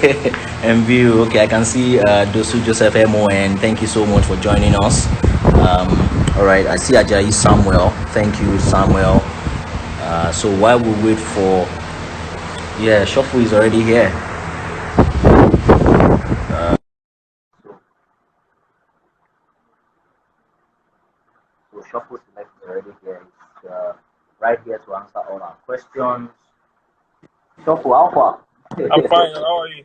and view. Okay, I can see Dosu Joseph Emo, and thank you so much for joining us. All right, I see Ajayi Samuel. Thank you, Samuel. So while we wait for, yeah, Shuffle is already here. So Shuffle Select is already here. It's right here to answer all our questions. Shuffle Alpha. I'm fine. How are you?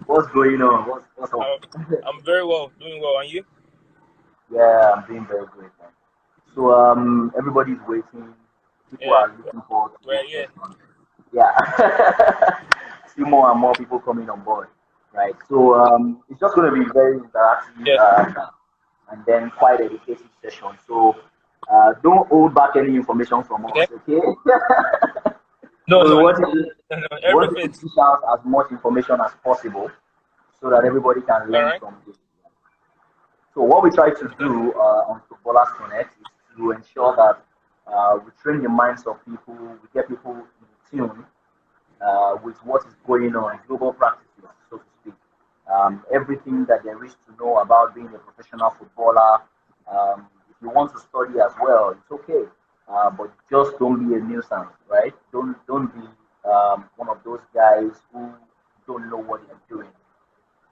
What's going on? What's up? I'm very well, doing well. And you? Yeah, I'm doing very great, man. So everybody's waiting. People Yeah, are looking forward to well, this yeah. session. Yeah. See more and more people coming on board, right? So it's just going to be very interactive Yeah. and then quite educative session. So don't hold back any information from us, Okay. okay? No, So no, we no, want you no. we want Every you to bit. push out as much information as possible so that everybody can All learn right. from this. So what we try to Okay. do on Footballers Connect is to ensure that we train the minds of people, we get people in tune with what is going on, global practices, so to speak. Everything that there is to know about being a professional footballer. If you want to study as well, it's okay, but just don't be a nuisance, right? Don't be one of those guys who don't know what they're doing.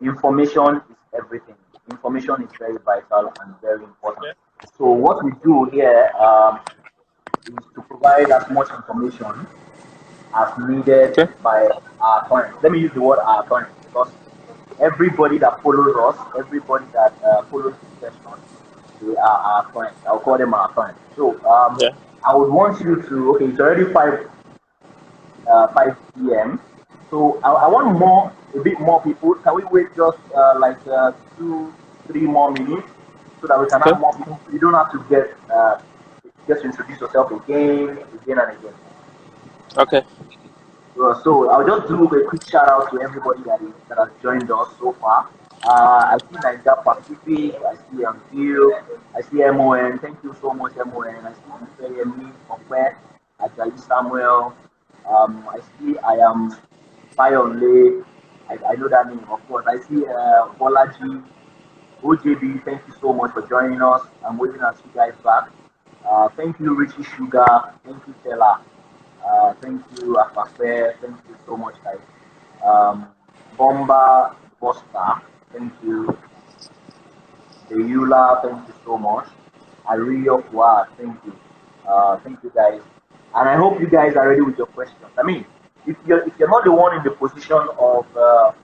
Information is everything. Information is very vital and very important. Yeah. So what we do here is to provide as much information as needed Okay. by our clients. Let me use the word our clients because everybody that follows us, everybody that follows this session, they are our clients. I'll call them our clients. So Yeah. I would want you to, okay, it's already 5 p.m. So I want a bit more people. Can we wait just like 2, 3 more minutes so that we can Okay. have more people? You don't have to get to introduce yourself again and again. Okay. So I'll just do a quick shout out to everybody that has joined us so far. I see Niger Pacific, I see Bill, I see MON. Thank you so much, MON. I see Ifeyemi, Okwe, Ajayi Samuel. I see I am Bayonle. I know that name, of course. I see Bolaji, OJB. Thank you so much for joining us. I'm waiting at you guys back. Thank you, Richie Sugar. Thank you, Stella. Thank you, Afafe. Thank you so much, guys. Um, Bomba Bosta. Thank you. Deula. Thank you so much. Ario Fuad. Thank you. Thank you, guys. And I hope you guys are ready with your questions. I mean, if you're not the one in the position of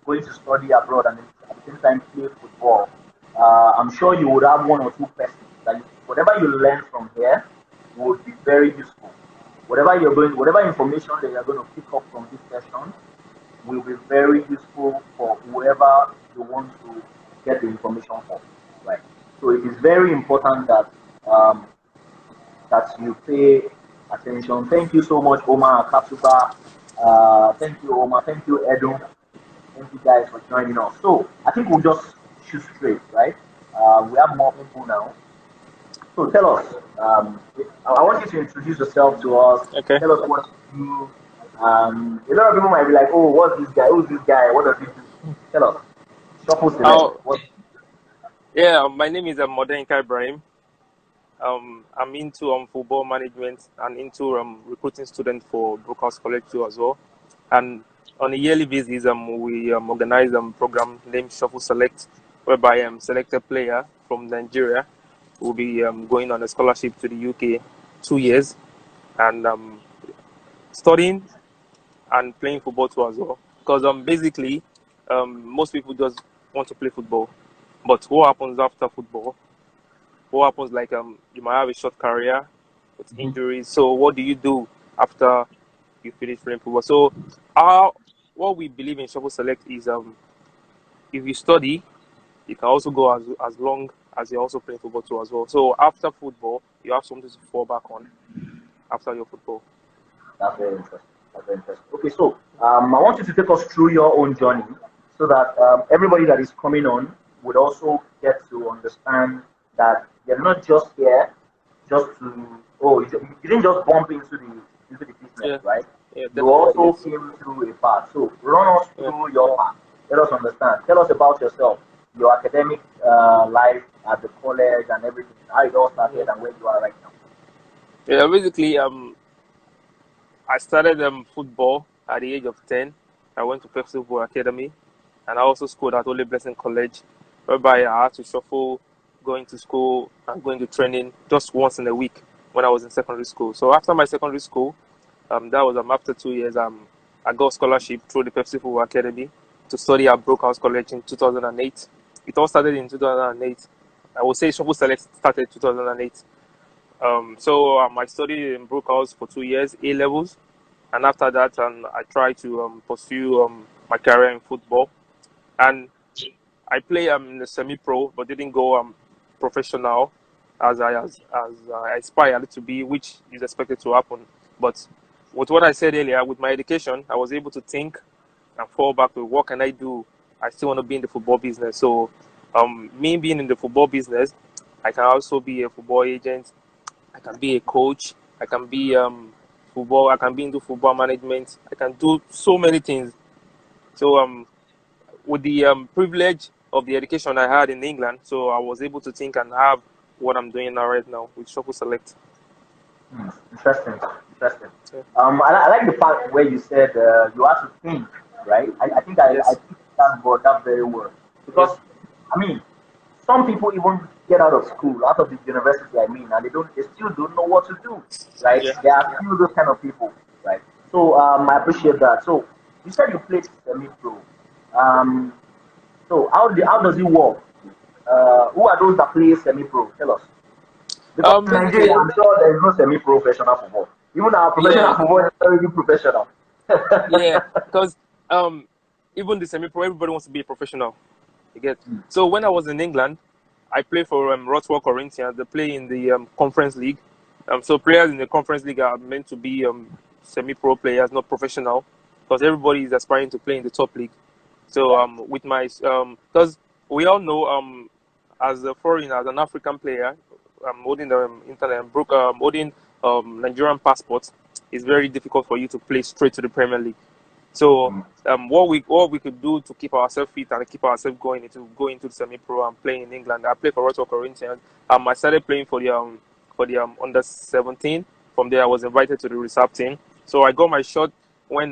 going to study abroad and at the same time play football, I'm sure you would have one or two persons that whatever you learn from here would be very useful. Whatever information that you're going to pick up from this session will be very useful for whoever you want to get the information for, right? So it is very important um, that you pay attention. Thank you so much, Omar Katsuba. Thank you, Omar. Thank you, Edo. Thank you guys for joining us. So I think we'll just shoot straight, right? We have more people now. So tell us. I want you to introduce yourself to us. Okay. Tell us what you do. A lot of people might be like, "Oh, what's this guy? Who's this guy? What does he do?" Tell us. Shuffle select. Oh, yeah. My name is Ibrahim. I'm into football management and into recruiting students for Brooke House College too as well. And on a yearly basis, we organize a program named Shuffle Select, whereby selected player from Nigeria will be going on a scholarship to the UK 2 years and studying and playing football too as well. Because basically, most people just want to play football, but what happens after football? What happens like you might have a short career with injuries. So what do you do after you finish playing football? So our what we believe in Shuffle Select is if you study, you can also go as long as you're also playing football too as well. So after football, you have something to fall back on after your football. That's very interesting. That's very interesting. Okay, so I want you to take us through your own journey so that everybody that is coming on would also get to understand that you're not just here just to you didn't just bump into the business, Yeah, right? yeah, You definitely also yes. came through a path. So run us Yeah. through your path. Let us understand. Tell us about yourself, your academic life at the college and everything. How it all started and where you are right now. Yeah, basically, I started football at the age of 10. I went to Pepsi Football Academy, and I also schooled at Holy Blessing College, whereby I had to shuffle going to school and going to training just once in a week when I was in secondary school. So after my secondary school, that was after 2 years, I got a scholarship through the Pepsi Football Academy to study at Brooke House College in 2008. It all started in 2008. I would say Shuffle Select started 2008. I studied in Brooke House for 2 years, A levels, and after that, I tried to pursue my career in football. And I play in the semi-pro, but didn't go professional as I aspired to be, which is expected to happen. But with what I said earlier, with my education, I was able to think and fall back to what can I do. I still want to be in the football business. So, me being in the football business, I can also be a football agent. I can be a coach. I can be football. I can be into football management. I can do so many things. So with the privilege of the education I had in England, so I was able to think and have what I'm doing now right now with Shuffle Select. Interesting. Interesting. Yeah. I like the part where you said you have to think, right? I Yes. think that word that very word because Yes. I mean some people even get out of school, out of the university. I mean, and they still don't know what to do, right? Yeah. There are still those kind of people, right? So I appreciate that. So you said you played semi-pro. Um, so how does it work? Who are those that play semi-pro? Tell us. Because in Nigeria, Basically, I'm sure there is no semi-professional football. Even our professional yeah, football is not really professional. yeah, because even the semi-pro, everybody wants to be a professional. You get. So when I was in England, I played for Rothwell Corinthians. They play in the Conference League. So players in the Conference League are meant to be semi-pro players, not professional, because everybody is aspiring to play in the top league. So with my because we all know as a foreigner, as an African player, holding the internet, holding Nigerian passport, it's very difficult for you to play straight to the Premier League. So what we could do to keep ourselves fit and keep ourselves going is to go into the semi-pro and play in England. I play for Rothwell Corinthians. I started playing for the under 17. From there, I was invited to the reserve team. So I got my shot when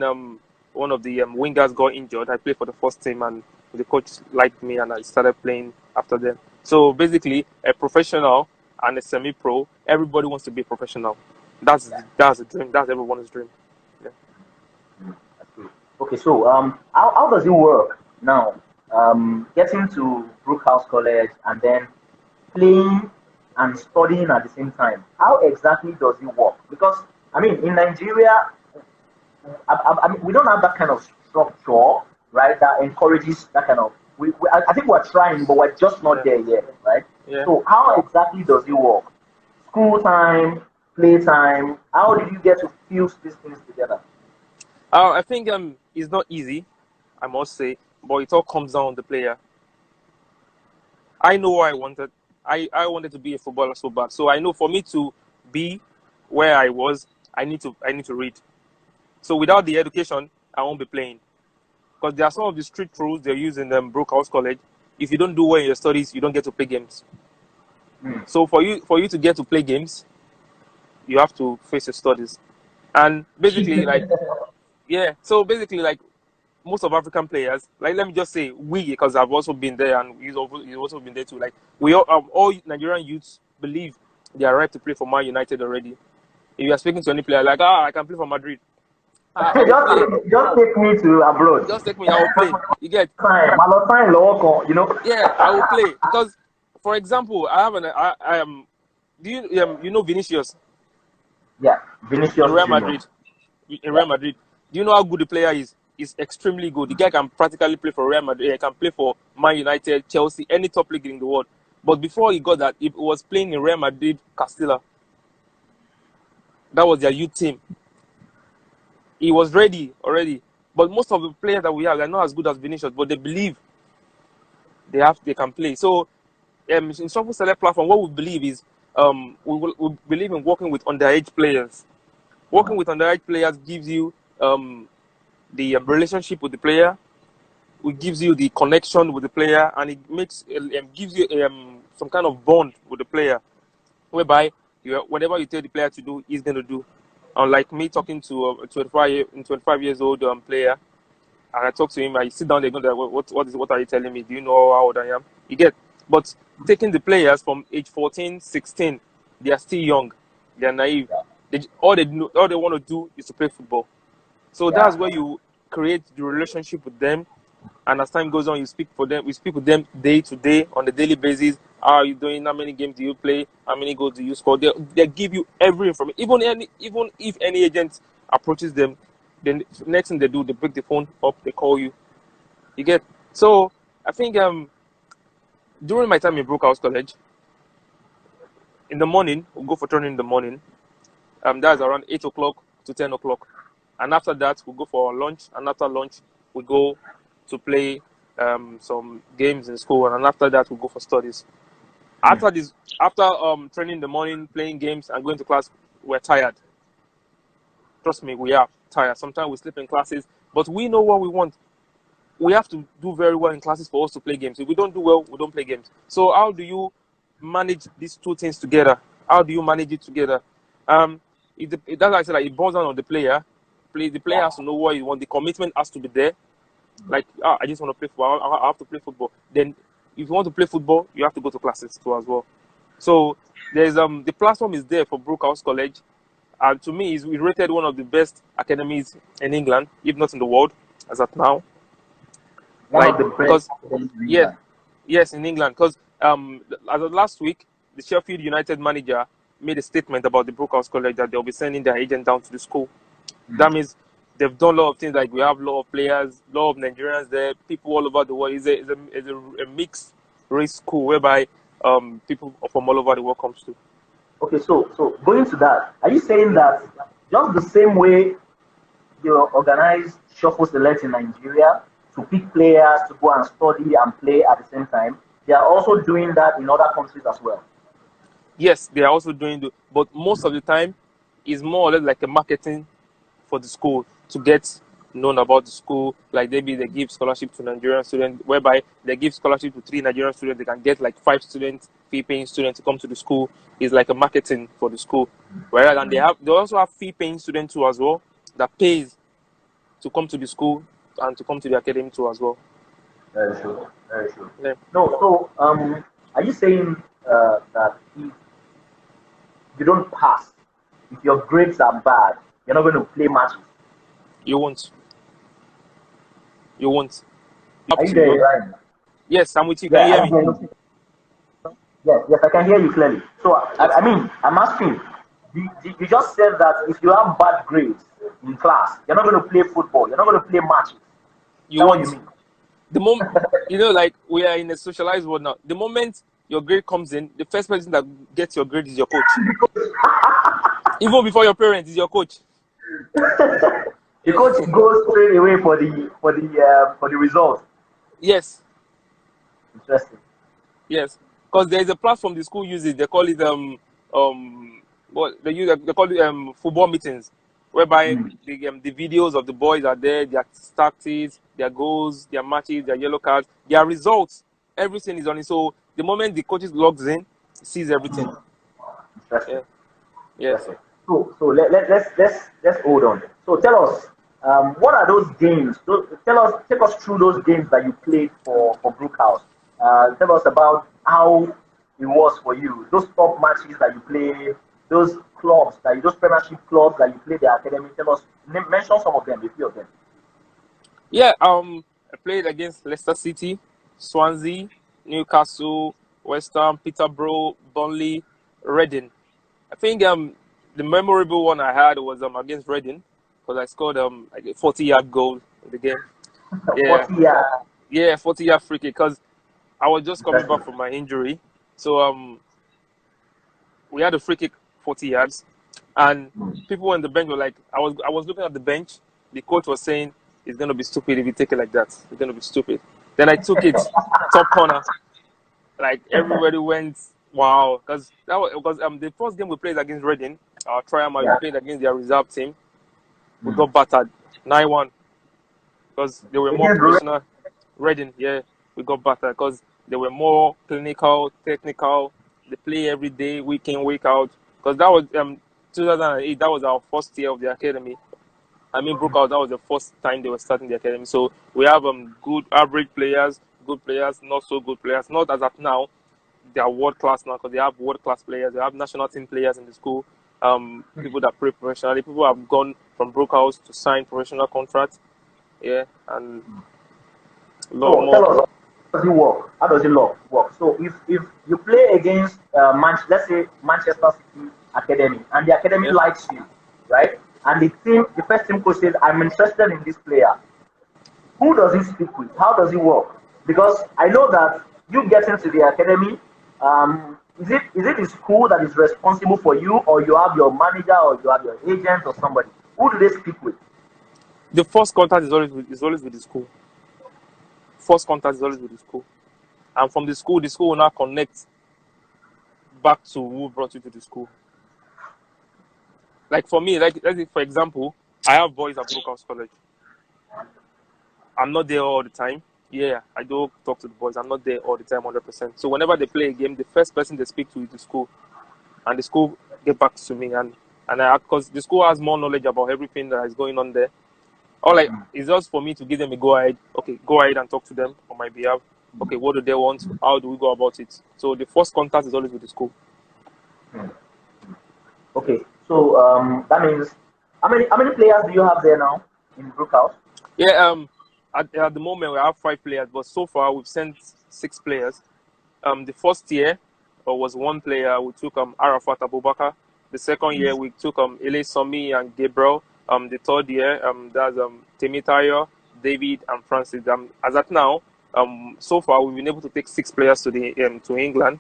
one of the wingers got injured. I played for the first team, and the coach liked me, and I started playing after them. So basically, a professional and a semi-pro, everybody wants to be a professional. That's a dream. That's everyone's dream. Yeah. That's good. Okay, so how does it work now? Getting to Brooke House College and then playing and studying at the same time. How exactly does it work? Because I mean, in Nigeria, I mean, we don't have that kind of structure, right? That encourages that kind of. I think we're trying, but we're just not Yeah. there yet, right? Yeah. So how exactly does it work? School time, play time. How did you get to fuse these things together? I think it's not easy, I must say, but it all comes down to the player. I know what I wanted. I wanted to be a footballer so bad. So I know for me to be where I was, I need to read. So without the education, I won't be playing. Because there are some of the strict rules they use in Brooke House College. If you don't do well in your studies, you don't get to play games. Hmm. So for you to get to play games, you have to face your studies. And basically, like, yeah. So basically, like, most of African players, like, let me just say we, because I've also been there and he's also been there too. Like, we all Nigerian youths believe they are right to play for Man United already. If you are speaking to any player, like, I can play for Madrid. I will play. Just take me to abroad. Just take me. I will play. You get? Time, I love time, Yeah, I will play because, for example, I have I am. Do you know Vinicius Yeah, in Vinicius Real Junior. Madrid? In Yeah. Real Madrid, do you know how good the player is? He's extremely good. The guy can practically play for Real Madrid. He can play for Man United, Chelsea, any top league in the world. But before he got that, he was playing in Real Madrid, Castilla. That was their youth team. He was ready already. But most of the players that we have, they're not as good as Vinicius, but they believe they can play. So in Shuffle Select platform, what we believe is we believe in working with underage players. Working with underage players gives you the relationship with the player. it gives you the connection with the player, and it makes gives you some kind of bond with the player, whereby whatever you tell the player to do, he's going to do. Unlike me talking to a 25 years old player, and I talk to him, I sit down, they're going to, what are you telling me? Do you know how old I am? You get, but taking the players from age 14, 16, they are still young, they are naive. All they want to do is to play football. So that's where you create the relationship with them, and as time goes on, we speak with them day to day on a daily basis. How are you doing? How many games do you play? How many goals do you score? They give you every information. Even if any agent approaches them, then next thing they do, they pick the phone up, they call you. You get. So I think during my time in Brooke House College, in the morning we'll go for training in the morning. That's around 8 o'clock to 10 o'clock, and after that we'll go for our lunch. And after lunch we go to play some games in school, and after that we'll go for studies. After training in the morning, playing games, and going to class, we're tired. Trust me, we are tired. Sometimes we sleep in classes, but we know what we want. We have to do very well in classes for us to play games. If we don't do well, we don't play games. So how do you manage these two things together? How do you manage it together? That's why I said it boils down on the player. The player has to know what he wants. The commitment has to be there. Like, I just want to play football. I have to play football. Then, if you want to play football, you have to go to classes too as well. So there's the platform is there for Brooke House College, and to me, it's rated one of the best academies in England, if not in the world, as at now. One of the best academies in England. Yes, in England, because as of last week, the Sheffield United manager made a statement about the Brooke House College that they'll be sending their agent down to the school. That means they've done a lot of things, like we have a lot of players, a lot of Nigerians there, people all over the world. It's a mixed race school whereby people from all over the world comes to. Okay, so going to that, are you saying that just the same way you organize shuffle select in Nigeria to pick players to go and study and play at the same time, they are also doing that in other countries as well? Yes, they are also doing but most of the time is more or less like a marketing for the school to get known about the school. Like maybe they give scholarship to Nigerian students, whereby they give scholarship to 3 Nigerian students, they can get like 5 students, fee-paying students to come to the school. It's like a marketing for the school. Whereas and they also have fee-paying students too as well that pays to come to the school and to come to the academy too as well. Very true. Very true. Yeah. No, so are you saying that if you don't pass, if your grades are bad, you're not going to play matches? You won't. You won't. Are you there, Ibrahim? Yes, I'm with you. Can you hear me? Yes, I can hear you clearly. So, I mean, I'm asking, you just said that if you have bad grades in class, you're not going to play football, you're not going to play matches. You won't. What you mean? The moment, like we are in a socialized world now, the moment your grade comes in, the first person that gets your grade is your coach. Even before your parents, is your coach. The coach goes straight away for the result. Yes. Interesting. Yes, because there is a platform the school uses. They call it they call it football meetings, whereby the videos of the boys are there, their tactics, their goals, their matches, their yellow cards, their results, everything is on it. So the moment the coach logs in, he sees everything. Interesting. Yeah. Yes. So let's hold on. So tell us, what are those games? Take us through those games that you played for Brooke House. Tell us about how it was for you. Those top matches that you played, those Premiership clubs that you played the academy. Tell us, mention some of them, a few of them. Yeah, I played against Leicester City, Swansea, Newcastle, West Ham, Peterborough, Burnley, Reading. I think the memorable one I had was against Reading, because I scored like a 40-yard goal in the game. Yeah, 40-yard. Yeah, 40-yard free kick, because I was just coming back from my injury. So we had a free kick 40 yards, and people on the bench were like, I was looking at the bench. The coach was saying, it's going to be stupid if you take it like that. It's going to be stupid. Then I took it top corner. Like everybody went, wow, because the first game we played against Reading, our trial match, we played against their reserve team. We got battered 9-1 because they were more professional. Reading, yeah, we got better because they were more clinical, technical. They play every day, week in, week out. Because that was 2008. That was our first year of the academy. I mean, Brooke House, that was the first time they were starting the academy. So we have good average players, good players, not so good players. Not as at now, they are world class now because they have world class players. They have national team players in the school. People that play professionally. People have gone from Brooke House to sign professional contracts. Yeah, and a lot So more. tell us, how does it work? How does it work? So if you play against let's say Manchester City Academy, and the academy Yeah. likes you, right? And the first team coach says, "I'm interested in this player." Who does he speak with? How does it work? Because I know that you get into the academy. Is it the school that is responsible for you, or you have your manager, or you have your agent, or somebody? Who do they speak with? The first contact is always with the school. First contact is always with the school, and from the school will now connect back to who brought you to the school. Like for me, like let's say for example, I have boys at Brooke House College. I'm not there all the time. Yeah, I do talk to the boys. I'm not there all the time, 100%. So whenever they play a game, the first person they speak to is the school, and the school get back to me, and I, because the school has more knowledge about everything that is going on there. All like it's just for me to give them a go ahead. Okay, go ahead and talk to them on my behalf. Okay, what do they want? How do we go about it? So the first contact is always with the school. Okay, so that means how many players do you have there now in Brookhouse? Yeah, at the moment we have 5 players, but so far we've sent 6 players. The first year was 1 player. We took Arafat Abubakar. The second year we took Ele Somi and Gabriel. The third year that's Temitayo, David, and Francis. As at now, so far we've been able to take 6 players to England.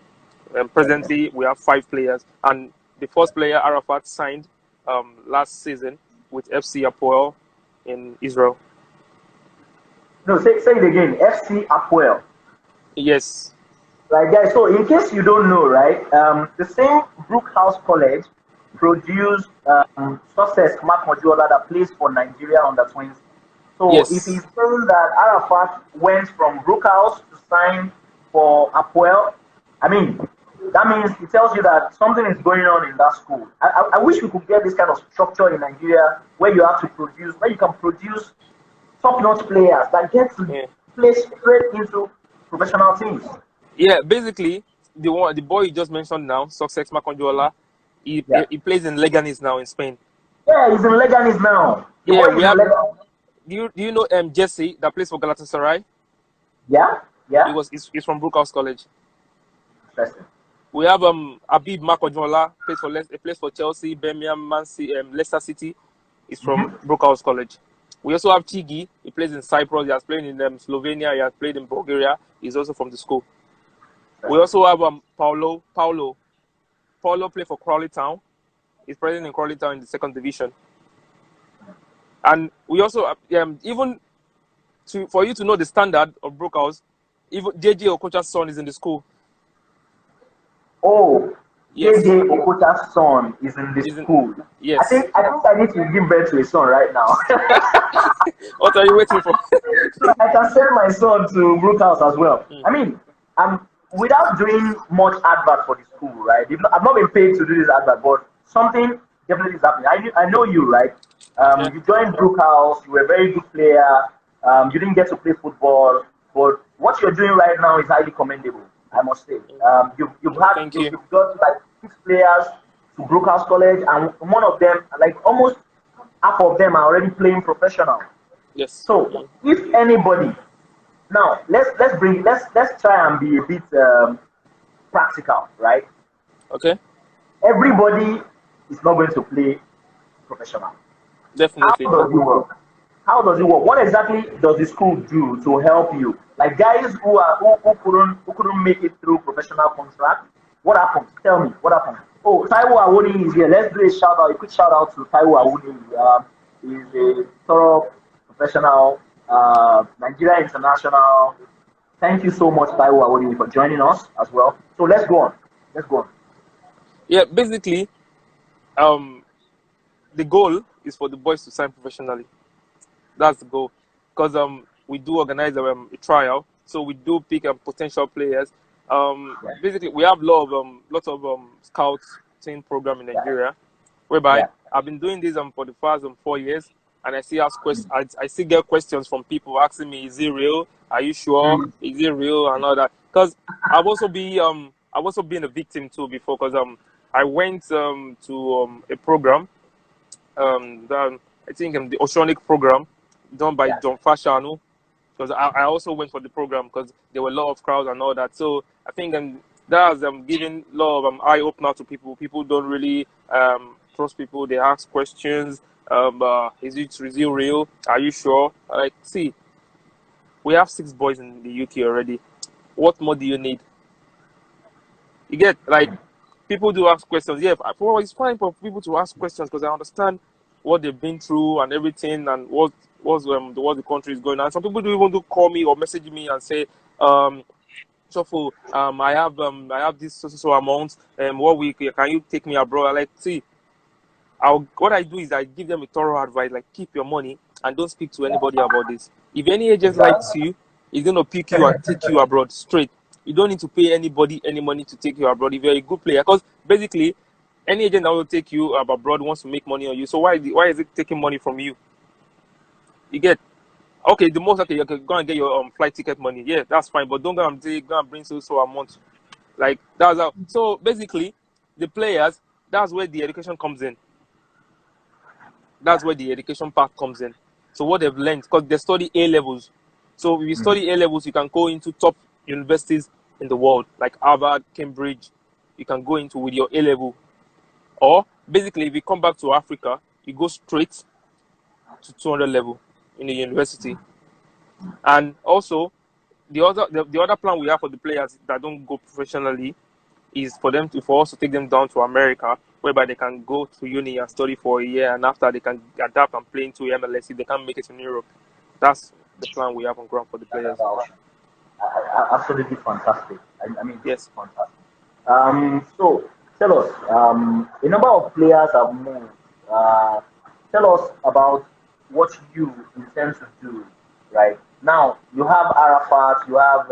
Presently we have 5 players, and the first player Arafat signed last season with FC Apoel in Israel. No, say it again. FC Apoel. Yes. Right, guys. So, in case you don't know, right, the same Brooke House College produced success Mark Mojuola that plays for Nigeria under 20. So, if Yes. he's saying that Arafat went from Brooke House to sign for Apoel, I mean, that means it tells you that something is going on in that school. I wish we could get this kind of structure in Nigeria where you have to produce, where you can produce top-notch players that get to Yeah. play straight into professional teams. Yeah, basically, the boy you just mentioned now, Success Makonjola, he, Yeah. he plays in Leganes now in Spain. Yeah, he's in Leganes now. The Yeah, boy is we in have. Leganes. Do you know Jesse that plays for Galatasaray? Yeah, yeah. He's from Brooke House College. Interesting. We have Abib Makonjola plays for Chelsea, Birmingham, Man City, Leicester City. He's from Brooke House College. We also have Chigi. He plays in Cyprus. He has played in Slovenia. He has played in Bulgaria. He's also from the school. We also have Paulo. Paulo played for Crawley Town. He's present in Crawley Town in the 2nd division. And we also even for you to know the standard of Brooke House, even JJ Okocha's son is in the school. Oh, Yes. JJ Okocha's son is in the school. I Yes. think I need to give birth to a son right now. What are you waiting for? So I can send my son to Brook House as well. I mean, without doing much advert for the school, right? I've not been paid to do this advert, but something definitely is happening. I know you, right? Yeah. You joined Brook House. You were a very good player. You didn't get to play football, but what you're doing right now is highly commendable, I must say. Thank you. You've got like 6 players to Brook House College, and one of them, like almost half of them, are already playing professional. Yes. So, if anybody, now let's try and be a bit practical, right? Okay. Everybody is not going to play professional. How Definitely. does it work? How does it work? What exactly does the school do to help you? Like guys who couldn't make it through professional contract, what happened? Tell me, what happened? Oh, Taiwo Awoni is here. Let's do a quick shout out to Taiwo Awoni. He's a thorough professional, Nigeria international. Thank you so much, Taiwo Awoni, for joining us as well. So let's go on. Let's go on. Yeah, basically, the goal is for the boys to sign professionally. That's the goal. Because we do organize a trial. So we do pick potential players. Yeah. Basically, we have lots of scouting program in Yeah. Nigeria, whereby Yeah. I've been doing this for the past 4 years, and I see I still get questions from people asking me, "Is it real? Are you sure? Mm. Is it real?" and all that. Because I've also been a victim too before. Because I went to a program, I think the Oceanic program, done by Yeah. John Fashanu, because I also went for the program because there were a lot of crowds and all that. So I think that has giving a lot of eye opener to people. People don't really trust people. They ask questions. Is it real? Are you sure? Like, see, we have 6 boys in the UK already. What more do you need? You get, like, people do ask questions. Yeah, it's fine for people to ask questions because I understand what they've been through and everything, and what the country is going on. Some people do even do call me or message me and say, so for I have this so amount. What week can you take me abroad? I like, see, what I do is I give them a thorough advice, like, keep your money and don't speak to anybody about this. If any agent likes Exactly. you, he's gonna pick you and take you abroad straight. You don't need to pay anybody any money to take you abroad if you're a good player. Because basically, any agent that will take you abroad wants to make money on you. So why is it taking money from you? You get, okay. The most, okay, you can go and get your flight ticket money. Yeah, that's fine. But don't go and bring so amount. Like, that's how. So basically, the players, that's where the education comes in. That's where the education part comes in. So what they've learned, because they study A levels. So if you Mm. study A levels, you can go into top universities in the world, like Harvard, Cambridge. You can go into with your A level. Or basically, if you come back to Africa, you go straight to 200 level in the university. And also, the other plan we have for the players that don't go professionally is for us to take them down to America, whereby they can go to uni and study for a year, and after they can adapt and play into MLS if they can't make it in Europe. That's the plan we have on ground for the players. Absolutely fantastic. I mean, this is Yes. fantastic. So tell us, a number of players have moved. Uh, Tell us about what you intend to do. Right now, you have Arafat, you have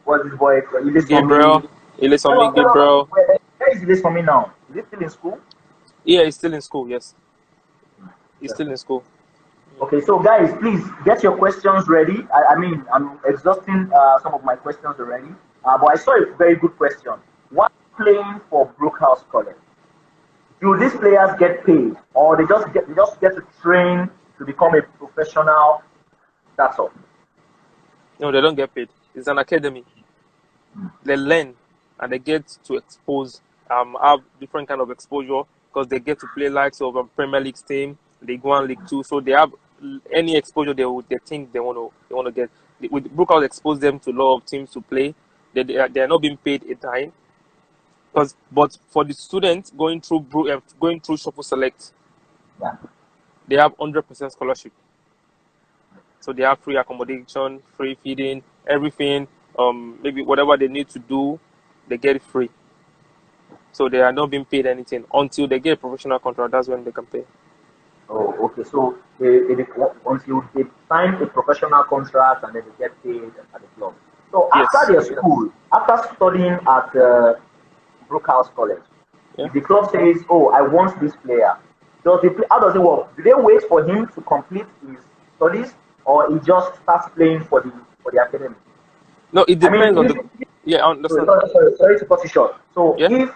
what's this boy? Gabriel, Ilisomi. Ilesomi, Tell us, Gabriel. where is Ilisomi now? Is he still in school? Yeah, he's still in school. Yes, he's still in school. Okay, so guys, please get your questions ready. I mean, I'm exhausting some of my questions already, but I saw a very good question. Why playing for Brooke House College? Do these players get paid, or they just get to train to become a professional? That's all. No, they don't get paid. It's an academy. They learn and they get to have different kind of exposure because they get to play likes of Premier League team, League One, League Two. So they have any exposure they think they want to get. With Brookhouse expose them to a lot of teams to play. They are not being paid a dime. But for the students going through Shuffle Select, Yeah. they have 100% scholarship. So they have free accommodation, free feeding, everything. Maybe whatever they need to do, they get it free. So they are not being paid anything until they get a professional contract. That's when they can pay. Oh, okay. So until they sign a professional contract and then they get paid at the club. So after Yes. their school, after studying at Brooke House College, Yeah. if the club says, "Oh, I want this player," how does it work? Do they wait for him to complete his studies, or he just starts playing for the academy? No, it I mean, depends on the. Yeah, I understand. sorry to cut you short. So Yeah. if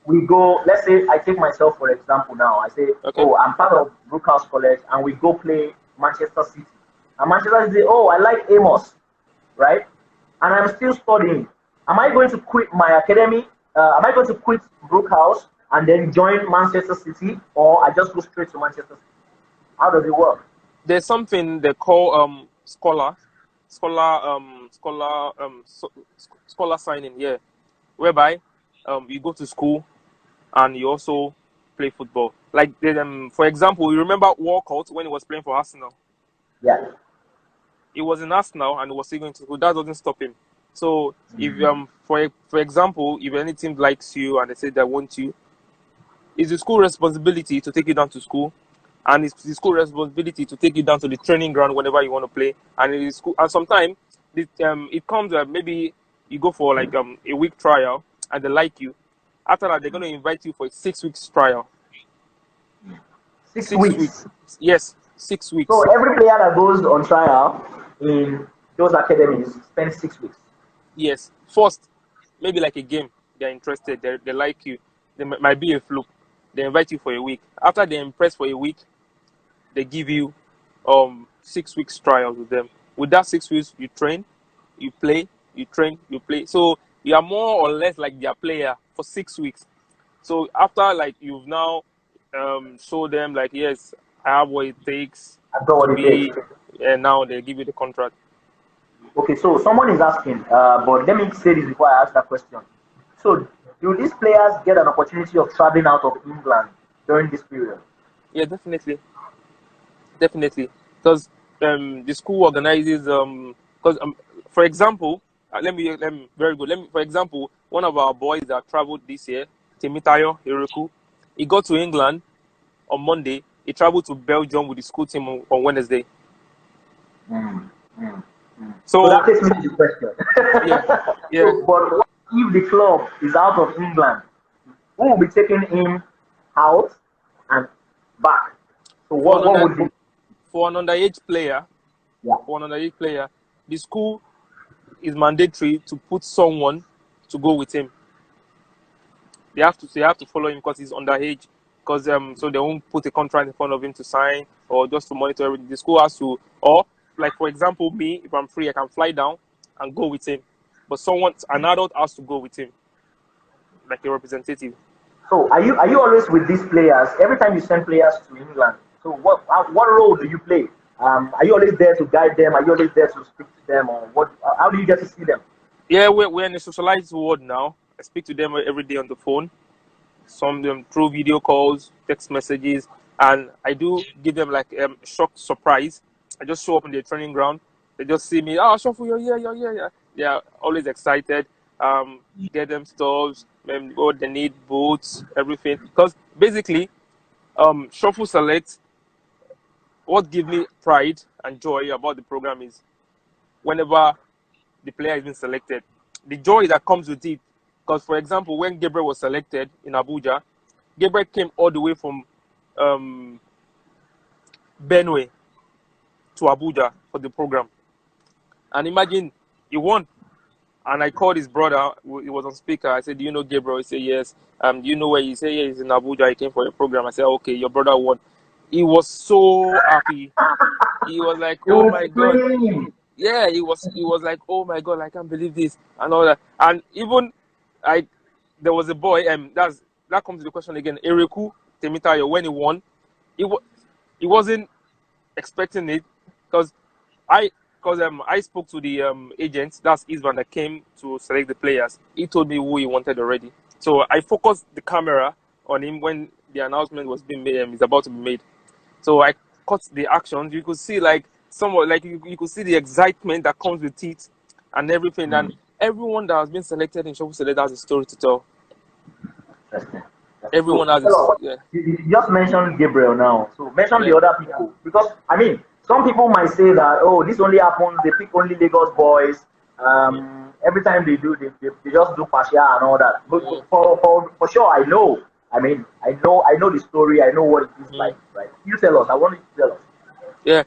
we go, let's say I take myself for example now. I say, Okay. oh, I'm part of Brooke House College, and we go play Manchester City. And Manchester City, oh, I like Amos, right? And I'm still studying. Am I going to quit my academy? Am I going to quit Brooke House and then join Manchester City, or I just go straight to Manchester City? How does it work? There's something they call scholar signing. Yeah, whereby you go to school and you also play football. Like for example, you remember Walcott when he was playing for Arsenal. Yeah. He was in Arsenal and he was still going to school. That doesn't stop him. So if for example, if any team likes you and they say they want you, it's the school responsibility to take you down to school, and it's the school responsibility to take you down to the training ground whenever you want to play. And it is school, and sometimes it comes maybe you go for like a week trial and they like you. After that, they're going to invite you for a 6 weeks trial. 6 6 weeks, weeks. yes, 6 weeks. So every player that goes on trial in those academies spends 6 weeks. Yes, first maybe like a game. They're interested. They like you. They might be a fluke. They invite you for a week. After they impress for a week, they give you 6 weeks trial with them. With that 6 weeks, you train, you play, you train, you play. So you are more or less like their player for 6 weeks. So after like you've now show them like, yes, I have what it takes I've got to what it be, takes. and now they give you the contract. Okay, so someone is asking, but let me say this before I ask that question. So, do these players get an opportunity of traveling out of England during this period? Yeah, definitely, because the school organizes because for example, let me very good. For example, one of our boys that traveled this year, Temitayo Hiroku, he got to England on Monday. He traveled to Belgium with the school team on Wednesday. Mm, mm, mm. So So that takes me to the question. yeah, yeah. So, but what if the club is out of England? Who will be taking him out and back? So For an what under would be? for an underage player, Yeah. the school is mandatory to put someone to go with him. They have to follow him because he's underage. Because so they won't put a contract in front of him to sign or just to monitor everything. The school has to, or like for example, me, if I'm free, I can fly down and go with him. But an adult has to go with him, like a representative. So are you always with these players every time you send players to England? So what role do you play? Are you always there to guide them? Are you always there to speak to them, or what? How do you get to see them? Yeah, we're in a socialized world now. I speak to them every day on the phone. Some of them through video calls, text messages, and I do give them like shock surprise. I just show up in the training ground. They just see me. Oh, Shofu, you're here, you're here. Yeah. They are always excited. Get them stuffs. What they need, boots, everything. Because basically, Shofu Select. What gives me pride and joy about the program is whenever the player has been selected, the joy that comes with it. Because, for example, when Gabriel was selected in Abuja, Gabriel came all the way from um, Benue to Abuja for the program. And imagine he won. And I called his brother. He was on speaker. I said, "Do you know Gabriel?" He said, "Yes." Do you know where? He said, "Yeah, he's in Abuja. He came for a program." I said, "Okay, your brother won." He was so happy. He was like, You "Oh will my God." scream. Yeah, he was like, "Oh my God, I can't believe this," and all that. And even I there was a boy, that comes to the question again. Ereku Temitayo, when he won, he wa- he wasn't expecting it because I I spoke to the agent, that's Isvan, that came to select the players. He told me who he wanted already. So I focused the camera on him when the announcement was being made, is about to be made. So I caught the action. You could see like somewhat like you could see the excitement that comes with it and everything. And Mm, everyone that has been selected in Shofu Select has a story to tell. interesting. Everyone So has tell us, a yeah, you just mentioned Gabriel now. So mention yeah. the other people because I mean some people might say that oh this only happens they pick only Lagos boys. Every time they just do partial and all that. But Mm, for sure I know. I mean I know the story. I know what it is mm, like. Right? You tell us. I want you to tell us. yeah.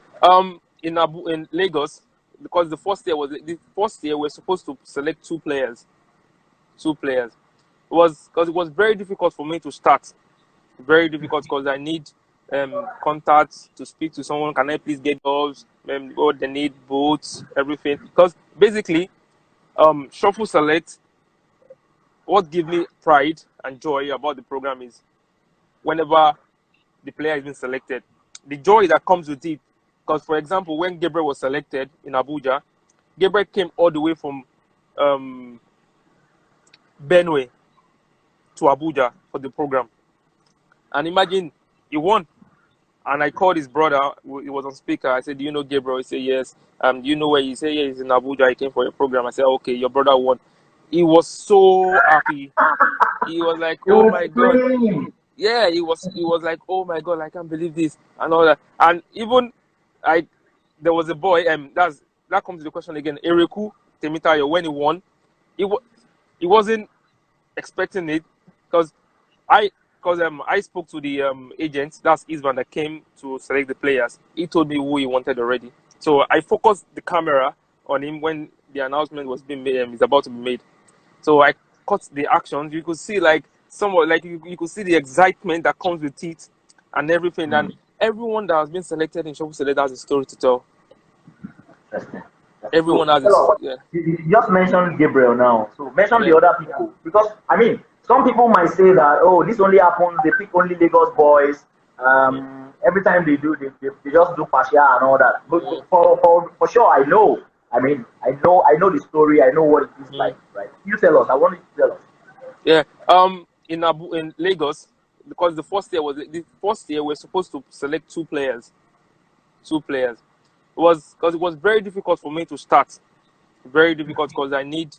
In Lagos, because the first year we're supposed to select two players. It was very difficult for me to start. Very difficult because I need contacts to speak to someone. Can I please get jobs? What they need, boots, everything. Because basically, Shuffle Select, what gives me pride and joy about the program is whenever the player has been selected, the joy that comes with it. Because, for example, when Gabriel was selected in Abuja, Gabriel came all the way from um, Benue to Abuja for the program. And imagine he won. And I called his brother. He was on speaker. I said, "Do you know Gabriel?" He said, "Yes." Do you know where? He said, "Yeah, he's in Abuja. He came for a program." I said, "Okay, your brother won." He was so happy. He was like, You "Oh will my God." scream. yeah, it was like, oh my god, I can't believe this and all that. And even I there was a boy, that comes to the question again. Ereku Temitayo, when he won, he wasn't expecting it, because I I spoke to the agent, that's Isvan, that came to select the players. He told me who he wanted already. So I focused the camera on him when the announcement was being made, is about to be made. So I caught the actions. You could see like somewhat like you could see the excitement that comes with it and everything. And everyone that has been selected in Shuffle Select has a story to tell. Interesting. Everyone So, has tell us, yeah. you just mentioned Gabriel now. So mention Yeah. the other people, because I mean, some people might say that, oh, this only happens. They pick only Lagos boys. Every time they do, they just do partial and all that. But Mm, for sure, I know. I mean, I know the story. I know what it is mm. like, right? You tell us. I want you to tell us. Yeah. In Lagos, because the first year we're supposed to select two players. Two players. It was because it was very difficult for me to start. Very difficult because I need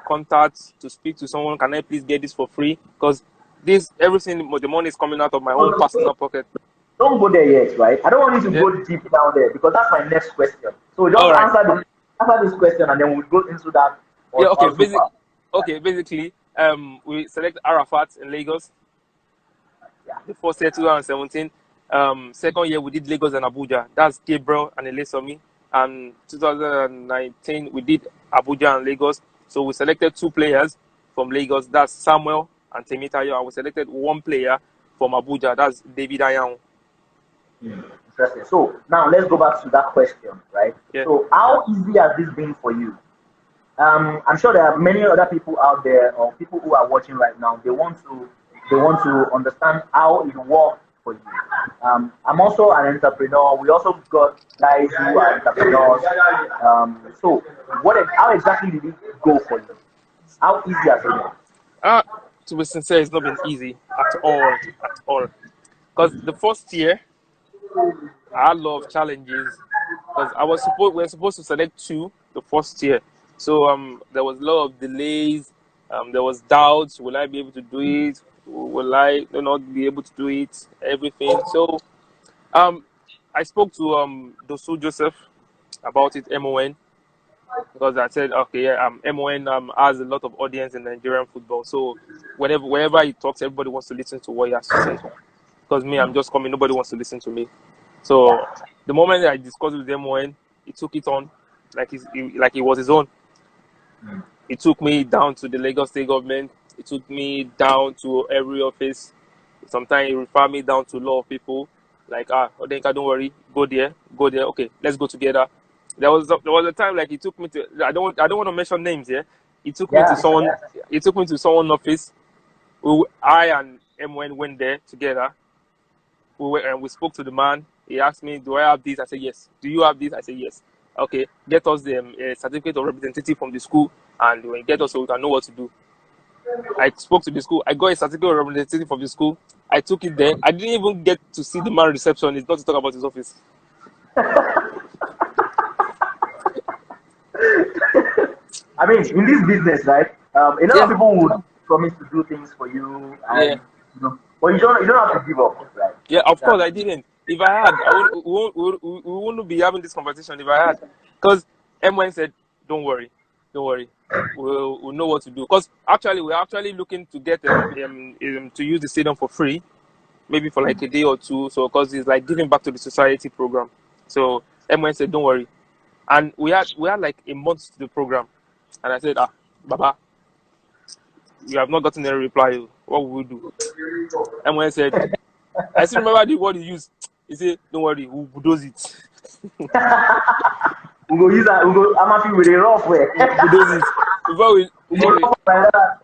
contacts to speak to someone. Can I please get this for free? Because this everything the money is coming out of my own So, personal pocket. don't go there yet, right? I don't want you to Yeah. go deep down there because that's my next question. So All just right. answer this question and then we'll go into that Yeah. Okay. also part. Basically, we select Arafat in Lagos. Yeah. The first year, 2017. Second year, we did Lagos and Abuja. That's Gabriel and Elesomi. And 2019, we did Abuja and Lagos. So we selected two players from Lagos. That's Samuel and Temitayo. And we selected one player from Abuja. That's David Ayan. Interesting. So now let's go back to that question, right? Yeah. So how easy has this been for you? I'm sure there are many other people out there or people who are watching right now. They want to understand how it works for you. I'm also an entrepreneur. We also got guys who are entrepreneurs. So how exactly did it go for you? How easy has it been? Uh, to be sincere, it's not been easy at all. At all. Because the first year, I had a lot of challenges because we were supposed to select two the first year. So there was a lot of delays. There was doubts. Will I be able to do it? Will I not be able to do it? Everything. So um I spoke to Dosu Joseph about it, MON, because I said, okay, yeah, MON has a lot of audience in Nigerian football. So wherever he talks, everybody wants to listen to what he has to say. Because me, I'm just coming, nobody wants to listen to me. Yeah. So the moment I discussed with MON, he took it on like it was his own. He took me down to the Lagos State government. He took me down to every office. Sometimes he referred me down to a lot of people. Like, Odenka, don't worry, go there, go there. Okay, let's go together. There was a time like he took me to. I don't want to mention names here. He took me to Yeah. someone. He took me to someone's office. I and MON went there together. We spoke to the man. He asked me, "Do I have this?" I said, "Yes." "Do you have this?" I said, "Yes." "Okay, get us the certificate of representative from the school, and when get us so we can know what to do." I spoke to the school. I got a certificate of representative from the school. I took it there. I didn't even get to see the man receptionist, not to talk about his office. I mean, in this business, right? A lot of Yeah, people would promise to do things for you, yeah, and but you don't have to give up, right? yeah. Of That's course, I didn't. If I had, we wouldn't be having this conversation if I had. Because MN said, "Don't worry, don't worry. We'll know what to do." Because actually, we're actually looking to get to use the stadium for free, maybe for like a day or two. So, because it's like giving back to the society program. So MN said, "Don't worry." And we had like a month to the program, and I said, Baba, we have not gotten any reply. What will we do? And when I said, I still remember the word he used. He said, "Don't worry, we'll bulldoze it." we go use that. We go. I'm happy with a rough way. We'll bulldoze it. It's rough like that.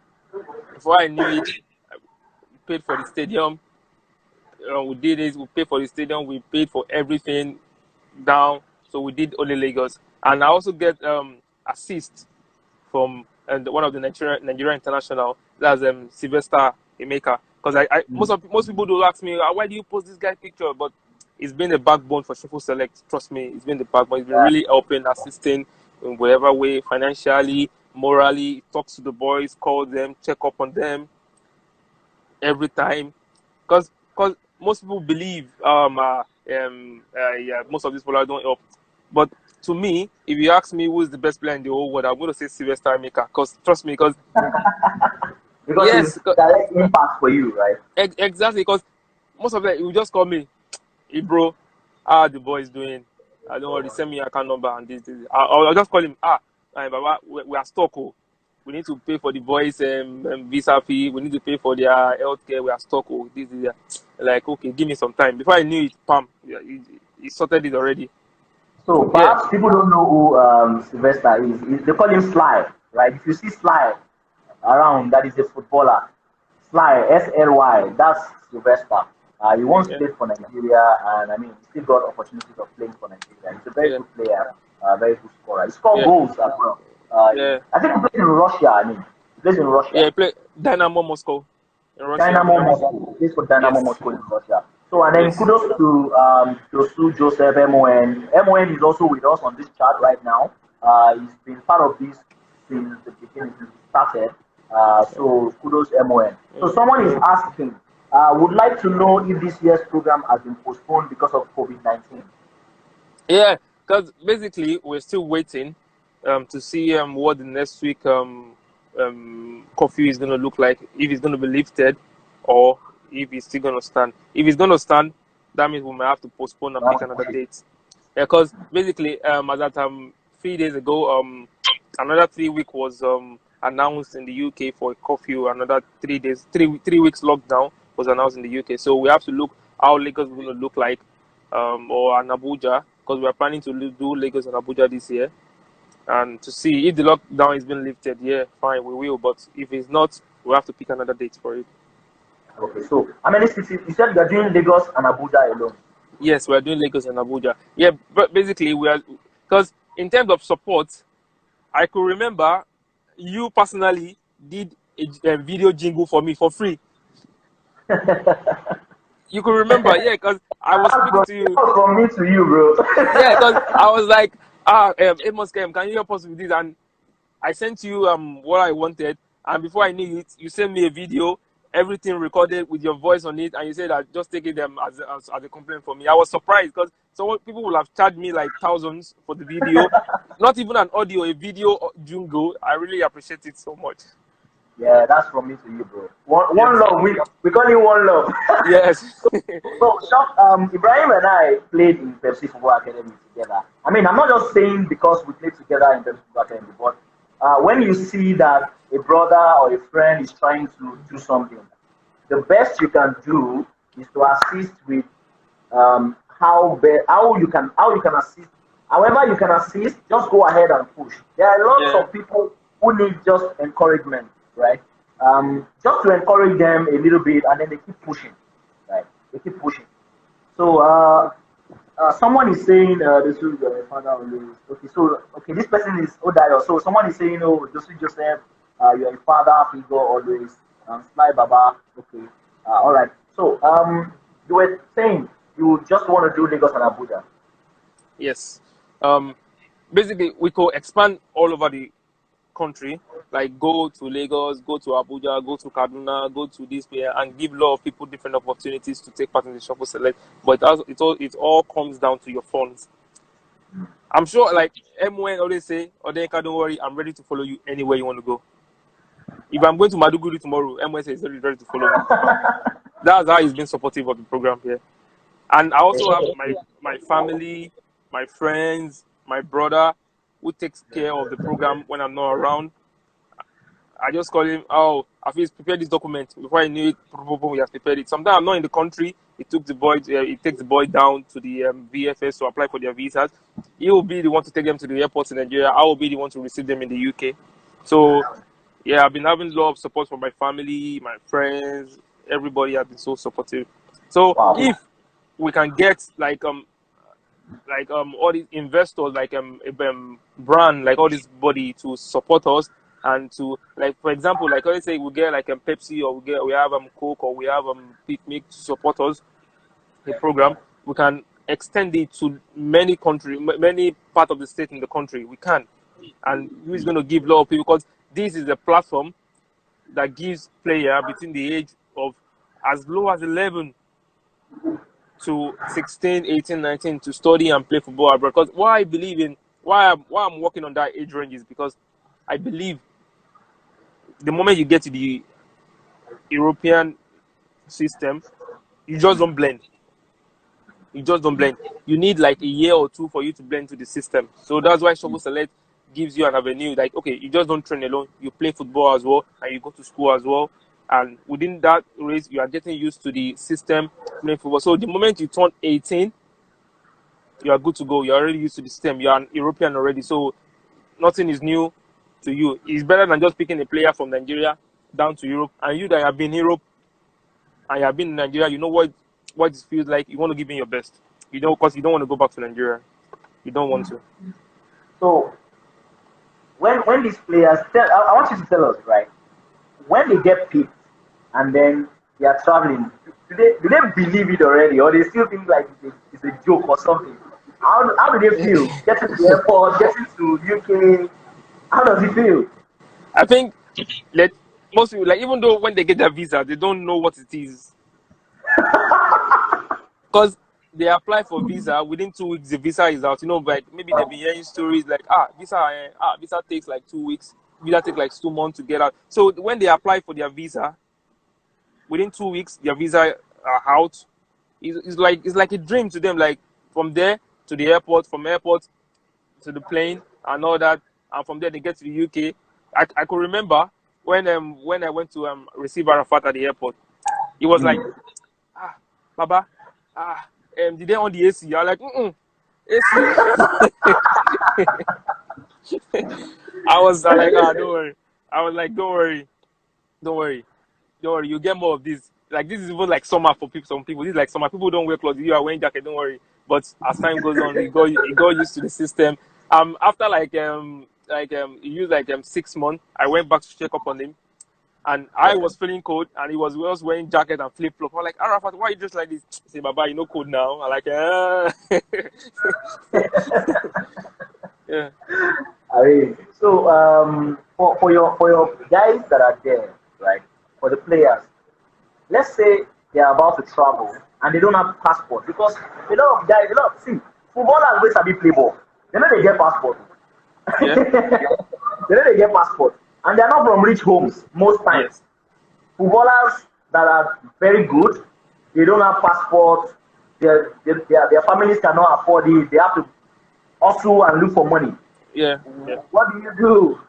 Before I knew it, we paid for the stadium. We did it. We paid for the stadium. We paid for everything down. So we did only Lagos, and I also get assist from one of the Nigeria international. That's Sylvester Emeka. Because most people do ask me, why do you post this guy picture? But it's been the backbone for Shuffle Select. Trust me, it's been the backbone. It's been Yeah. really helping, assisting in whatever way, financially, morally. Talks to the boys, calls them, check up on them every time. because most people believe yeah, most of these followers don't help. But to me, if you ask me who is the best player in the whole world, I'm going to say Sylvester Maker. Because trust me, because Because yes, it's direct impact for you, right? exactly. Because most of them, you just call me, hey bro, how are the boys doing? I don't worry, send me your account number and this. I'll just call him. Baba, we are stuck. Oh. We need to pay for the boys' visa fee. We need to pay for their healthcare. We are stuck. Oh, this. Like, okay, give me some time. Before I knew it, pam, yeah, he sorted it already. So Yeah, perhaps people don't know who Sylvester is. They call him Sly, right? If you see Sly around, that is a footballer. Sly, SLY, that's Sylvester. He once yeah, played for Nigeria, and I mean, he still got opportunities of playing for Nigeria. He's a very yeah, good player, very good scorer. He scored yeah, goals as well. yeah, I think he plays in Russia. I mean, he plays in yeah. Russia. He played Dynamo Moscow in Russia. Dynamo Moscow. Plays for Dynamo Yes, Moscow in Russia. So and then yes, kudos to Josu Joseph MON. MON is also with us on this chat right now. He's been part of this since the beginning, since we started. So kudos MON. So someone is mm, asking, would like to know if this year's program has been postponed because of COVID-19. yeah. Because basically, we're still waiting to see what the next week curfew is going to look like. If it's going to be lifted, or if it's still going to stand. If it's going to stand, that means we might have to postpone and pick That's another okay. date. Because basically, as at 3 days ago, another 3 week was announced in the UK for a curfew. Another 3 days, 3 weeks lockdown was announced in the UK. So we have to look how Lagos is going to look like, or an Abuja, because we are planning to do Lagos and Abuja this year, and to see if the lockdown is being lifted. Yeah, fine, we will. But if it's not, we have to pick another date for it. Okay. So how many cities? You said you're doing Lagos and Abuja alone. Yes, we are doing Lagos and Abuja. Yeah, but basically we are, because in terms of support, I could remember you personally did a video jingle for me for free. You could remember, yeah, because I was speaking to That you. was from me to you, Yeah, because bro. I was like, Amos Kem, can you help us with this? And I sent you what I wanted, and before I knew it, you sent me a video, everything recorded with your voice on it, and you said that just take it as a complaint for me. I was surprised because some people will have charged me like thousands for the video, not even an audio, a video jingle. I really appreciate it so much. Yeah, that's from me to you, bro. One Yes, love. We call it one love. yes, Ibrahim and I played in Pepsi Football Academy together. I mean, I'm not just saying because we played together in Pepsi Football Academy, but when you see that a brother or a friend is trying to do something, the best you can do is to assist with how you can assist. However, you can assist. Just go ahead and push. There are lots yeah, of people who need just encouragement, right? Just to encourage them a little bit, and then they keep pushing, right? They keep pushing. So someone is saying this is father always. Okay, so okay, this person is Odayo. So someone is saying, oh, Joseph, you're a father figure always. Sly Baba. Okay, all right. So you were saying you just want to do Lagos and Abuja. yes. Um, Basically, we could expand all over the country, like go to Lagos, go to Abuja, go to Kaduna, go to this place, and give a lot of people different opportunities to take part in the Shuffle Select. But it all comes down to your funds. I'm sure, like MON always say, Odenka, don't worry, I'm ready to follow you anywhere you want to go. If I'm going to Maduguri tomorrow, MON says he's ready to follow me. That's how he's been supportive of the program here. And I also have my family, my friends, my brother, who takes care of the program when I'm not around. I just call him, oh, I've prepared this document. Before I knew it, he has prepared it. Sometimes I'm not in the country. He takes the boy down to the VFS to apply for their visas. He will be the one to take them to the airports in Nigeria. I will be the one to receive them in the UK. So, yeah, I've been having a lot of support from my family, my friends. Everybody has been so supportive. So, Wow. if we can get all these investors brand like all this body to support us, and to, like, for example, like let's say we get like Pepsi, or we have Coke, or we have Picnic to support us the program. We can extend it to many part of the state in the country. We can. And who is going to give a lot of people, because this is a platform that gives player between the age of as low as 11 to 16, 18, 19 to study and play football abroad. Because why I'm working on that age range is because I believe the moment you get to the European system, you just don't blend. You just don't blend. You need like a year or two for you to blend to the system. So that's why Shovel Select gives you an avenue. Like, okay, you just don't train alone. You play football as well, and you go to school as well. And within that race, you are getting used to the system playing football. So the moment you turn 18, you are good to go. You're already used to the system. You are an European already. So nothing is new to you. It's better than just picking a player from Nigeria down to Europe. And you that have been in Europe and you have been in Nigeria, you know what it feels like. You want to give in your best. You know, because you don't want to go back to Nigeria. You don't want to. So when these players I want you to tell us, right, when they get picked and then they are traveling, do they believe it already, or they still think like it's a joke or something? How do they feel getting to the airport, getting to UK? How does it feel? I think that most people, like, even though when they get their visa, they don't know what it is. Because they apply for visa, within 2 weeks, the visa is out. You know, like, maybe they've been hearing stories like, visa takes like 2 weeks, visa takes like 2 months to get out. So when they apply for their visa, within 2 weeks, their visa are out. It's like a dream to them. Like, from there to the airport, from airport to the plane and all that, and from there they get to the UK. I could remember when I went to receive Arafat at the airport. He was like, Baba, did they on the AC? I was like, AC. I was like, don't worry. I was like, don't worry. You get more of this. Like, this is even like summer for people. Some people, this is like summer. People don't wear clothes. You are wearing jacket. Don't worry. But as time goes on, he got used to the system. After he used 6 months, I went back to check up on him, and I was feeling cold, and he was wearing jacket and flip flop. I'm like, Arafat, why are you dressed like this? He said, Baba, you know cold now. I'm like, yeah. I mean, so for your guys that are there, right? For the players, let's say they are about to travel and they don't have passport, because see, footballers always have play ball. They know they get passport. Yeah. They know they get passport, and they are not from rich homes most times. Yes. Footballers that are very good, they don't have passport. Their families cannot afford it. They have to hustle and look for money. Yeah. What do you do?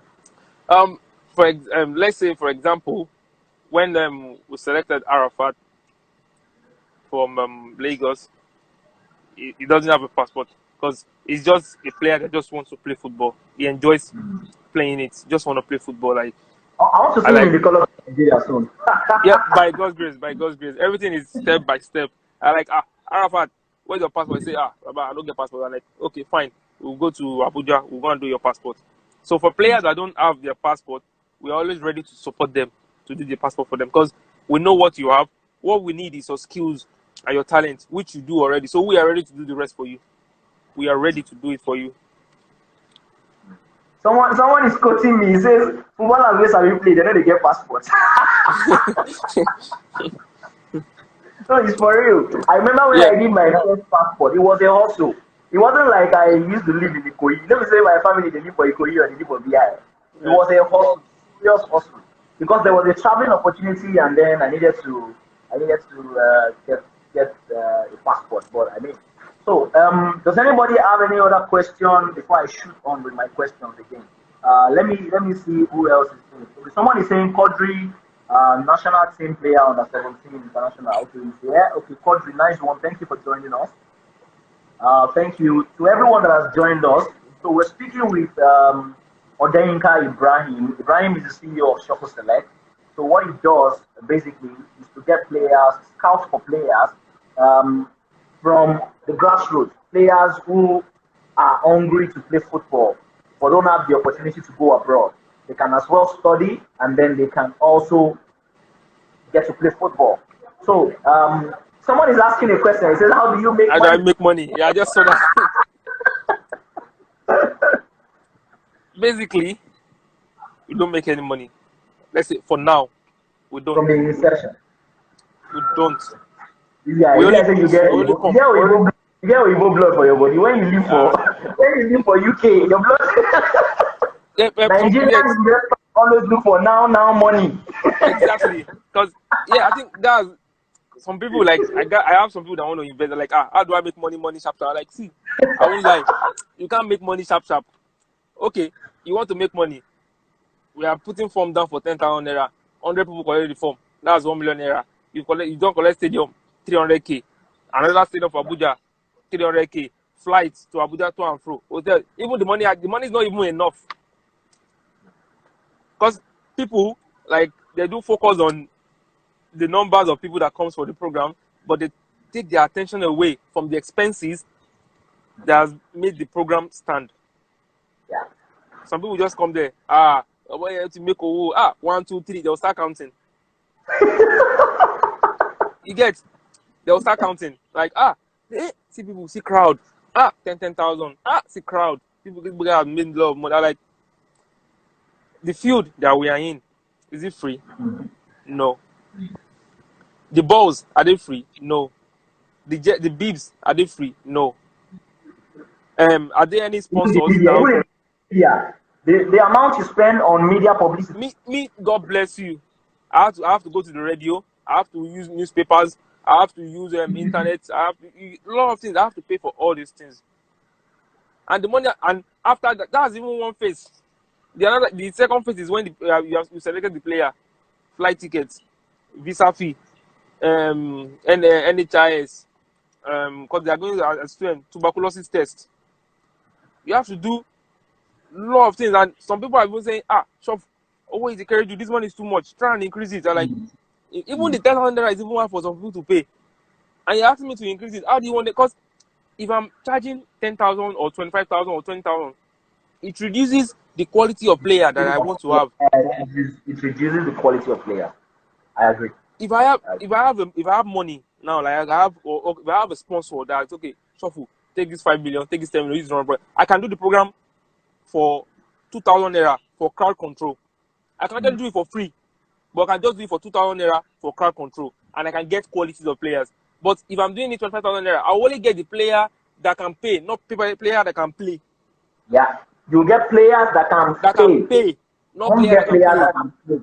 Let's say, for example, when we selected Arafat from Lagos, he doesn't have a passport because he's just a player that just wants to play football. He enjoys playing it. Just want to play football. Like, I want to see him in the color of Nigeria soon. Yeah, by God's grace, everything is step by step. I like, Arafat, where's your passport? He say, Baba, I don't get passport. I'm like, okay, fine. We'll go to Abuja. We'll go and do your passport. So for players that don't have their passport, we're always ready to support them to do the passport for them, because we know what you have. What we need is your skills and your talent, which you do already. So we are ready to do the rest for you. We are ready to do it for you. Someone is quoting me. He says, footballers always have play. They know they get passports. So it's for real. I remember when I did my first passport, it was a hustle. It wasn't like I used to live in Ikoyi. Let me say my family, they live for Ikoyi or they live for BI. It was a hustle, serious hustle. Because there was a traveling opportunity, and then I needed to get a passport. But I mean, so does anybody have any other question before I shoot on with my questions again? Let me see who else is saying. Okay, someone is saying Quadri, national team player under 17 international. Okay, okay, Quadri, nice one. Thank you for joining us. Thank you to everyone that has joined us. So we're speaking with Ofeyinka Ibrahim. Ibrahim is the CEO of Shovel Select. So what he does basically is to get players, scout for players from the grassroots, players who are hungry to play football but don't have the opportunity to go abroad. They can as well study, and then they can also get to play football. So someone is asking a question. He says, how do you make money? How do I make money? Yeah, I just saw that. Basically, we don't make any money. Let's say for now, we don't. From the inception. We don't. Yeah, We you only guys say push. We only come. you get Igbo blood for your body. When you live for UK, your blood Yes, Nigerians just always look for now money. exactly. Because yeah, I think that's some people like I have some people that want to invest. They're like, how do I make money sharp sharp? Like, see, I won't lie, you can't make money sharp sharp. Okay, you want to make money. We are putting form down for 10,000 naira. 100 people collect the form. That's 1 million naira. You don't collect stadium 300k. Another stadium for Abuja 300k. Flights to Abuja to and fro. Hotel. Even the money is not even enough. Because people like they do focus on the numbers of people that comes for the program, but they take their attention away from the expenses that has made the program stand. Yeah. Some people just come there, to make 1, 2, 3, they'll start counting. You get, they'll start counting. Like, see people, see crowd. 10,000. See crowd. People have made a lot of money. Like, the field that we are in, is it free? No. The balls, are they free? No. The bibs, are they free? No. Are there any Even the sponsors media, now? even the amount you spend on media publicity. Me, God bless you. I have to go to the radio. I have to use newspapers. I have to use internet. I have to a lot of things. I have to pay for all these things. And the money, and after that, that's even one phase. The second phase is when you selected the player, flight tickets, visa fee, NHIS, because they are going as a student, tuberculosis test. You have to do a lot of things, and some people are even saying, shop, is the carry you? This money is too much. Try and increase it. And like, even the 10,000 naira is even hard for some people to pay. And you're asking me to increase it. How do you want it? Because if I'm charging 10,000 or 25,000 or 20,000, it reduces the quality of player that I want to have. It reduces the quality of player. I agree. If I have money now, like I have, or if I have a sponsor that's okay, Shuffle, take this 5 million, take this 10 million, use it on, I can do the program for 2,000 naira for crowd control. I can actually do it for free, but I can just do it for 2,000 naira for crowd control, and I can get qualities of players. But if I'm doing it 25,000 naira, I only get the player that can pay, not player that can play. Yeah, you get players that can pay, not players that can play.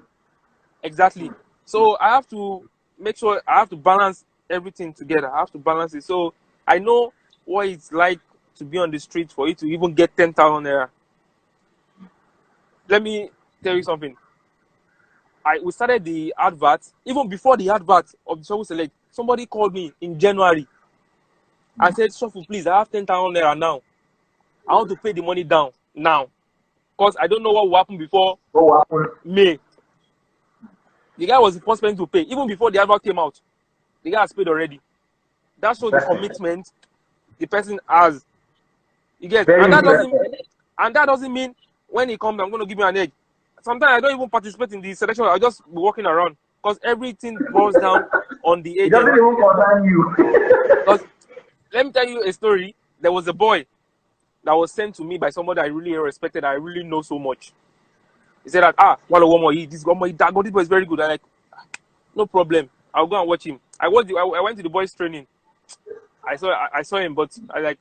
Exactly. So I have to make sure I have to balance everything together. I have to balance it. So I know what it's like to be on the street for you to even get 10,000 naira. Let me tell you something. We started the advert, even before the advert of the Shuffle Select, somebody called me in January. I said, Shuffle, please, I have 10,000 naira now. I want to pay the money down now. Because I don't know what will happen before May. The guy was the first person to pay. Even before the advert came out, the guy has paid already. That shows the commitment the person has. You get, and that doesn't mean when he comes, I'm going to give you an edge. Sometimes I don't even participate in the selection. I just be walking around because everything boils down on the agent. It doesn't even concern you. Because let me tell you a story. There was a boy that was sent to me by somebody I really respected. I really know so much. He said that one more, this boy is very good. I'm like, no problem. I'll go and watch him. I went to the boys' training. I saw him, but the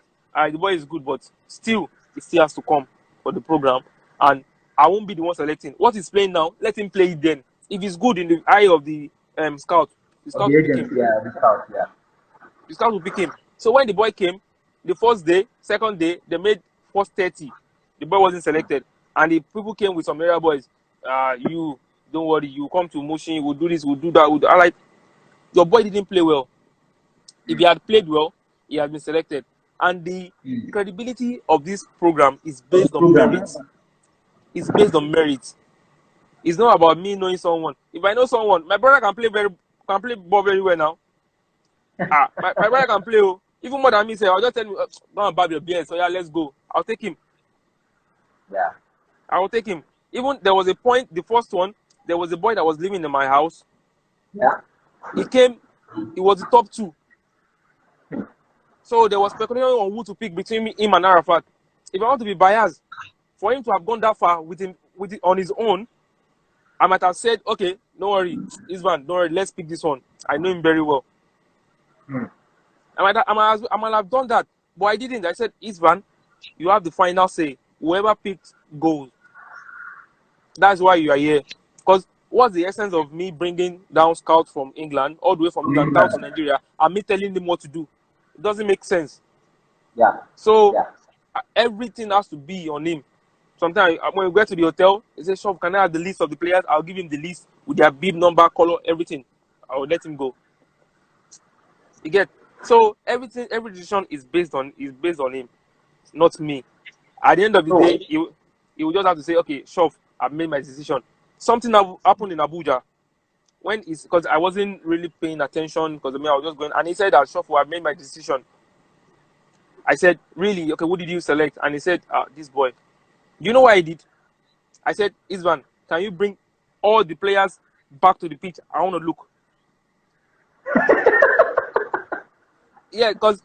boy is good, but still he still has to come for the program, and I won't be the one selecting. What he's playing now, let him play it then. If he's good in the eye of the scout, the scout will pick him. The scout will pick him. So when the boy came, the first day, second day, they made first 30. The boy wasn't selected, and the people came with some area boys. You don't worry, you come to Mushin, we'll do this, we'll do that. I like, your boy didn't play well. If he had played well, he had been selected. And the credibility of this program is based on merit. It's based on merit. It's not about me knowing someone. If I know someone, my brother can play ball very well now. My brother can play. Even more than me, say, I'll just tell him, go and barb your beard. So yeah, let's go. I'll take him. Yeah. I will take him. Even there was a point, the first one, there was a boy that was living in my house. Yeah. He came, he was the top 2. So there was speculation on who to pick between him and Arafat. If I want to be biased, for him to have gone that far with him on his own, I might have said, okay, don't worry, Isvan, don't worry, let's pick this one. I know him very well. I might have done that, but I didn't. I said, Isvan, you have the final say. Whoever picks goes. That's why you are here. Because what's the essence of me bringing down scouts from England, all the way from England down to Nigeria, and me telling them what to do? It doesn't make sense. Yeah. So Yeah. everything has to be on him. Sometimes when we get to the hotel, he says, Shop, can I have the list of the players? I'll give him the list with their bib number, color, everything. I will let him go. You get? So every decision is based on him, not me. At the end of the day, he will just have to say, okay, Shop, I've made my decision. Something that happened in Abuja because I wasn't really paying attention because I was just going, and he said that Shop, I've made my decision. I said, really? Okay, who did you select? And he said, this boy. You know what I did? I said, Isvan, can you bring all the players back to the pitch? I want to look. Yeah, because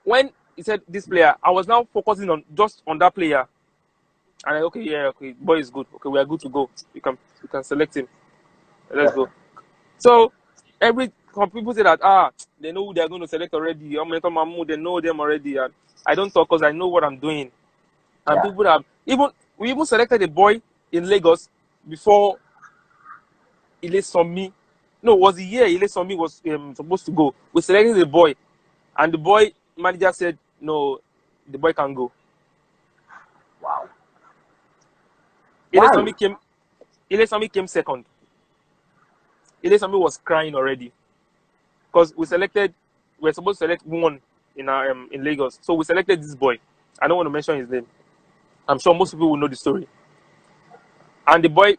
when he said this player, I was now focusing on just on that player. And I, okay, boy is good. Okay, we are good to go. You can select him. Let's go. So some people say that they know who they are going to select already. They know them already. And I don't talk because I know what I'm doing. And people have we even selected a boy in Lagos before Ilesomi. No, it was the year Ilesomi was supposed to go. We selected the boy, and the boy manager said no, the boy can't go. Wow. Ilesomi came second. Ilesomi was crying already because we were supposed to select one in Lagos, so we selected this boy. I don't want to mention his name. I'm sure most people will know the story. And the boy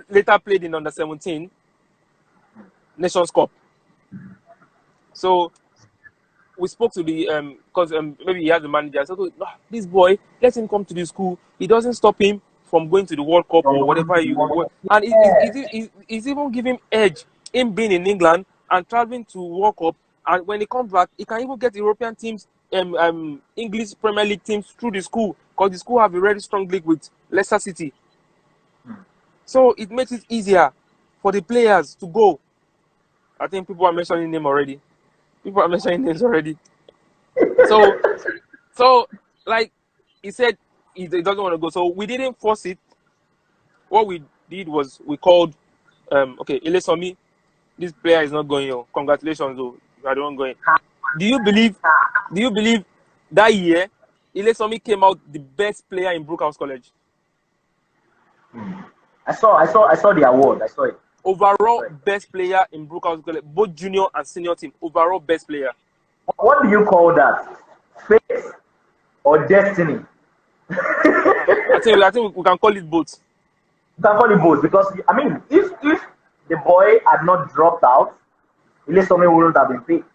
later played in under-17 Nations Cup. So we spoke to the because maybe he has the manager. I said, this boy, let him come to the school. He doesn't stop him from going to the World Cup or whatever you want. And he's even giving edge in being in England and traveling to World Cup. And when he comes back, he can even get European teams, English Premier League teams through the school, because the school have a very strong league with Leicester City. So it makes it easier for the players to go. I think people are mentioning names already. So like he said, he doesn't want to go. So we didn't force it. What we did was we called, okay, Ilesomi, this player is not going. Congratulations, though, you are the one going. Do you believe that year Ilesomi came out the best player in Brooke House College? I saw the award. I saw it. Overall best player in Brooke House College, both junior and senior team. Overall best player. What do you call that? Fate or destiny? I think we can call it both. You can call it both because I mean, if the boy had not dropped out, Ilesomi wouldn't have been picked.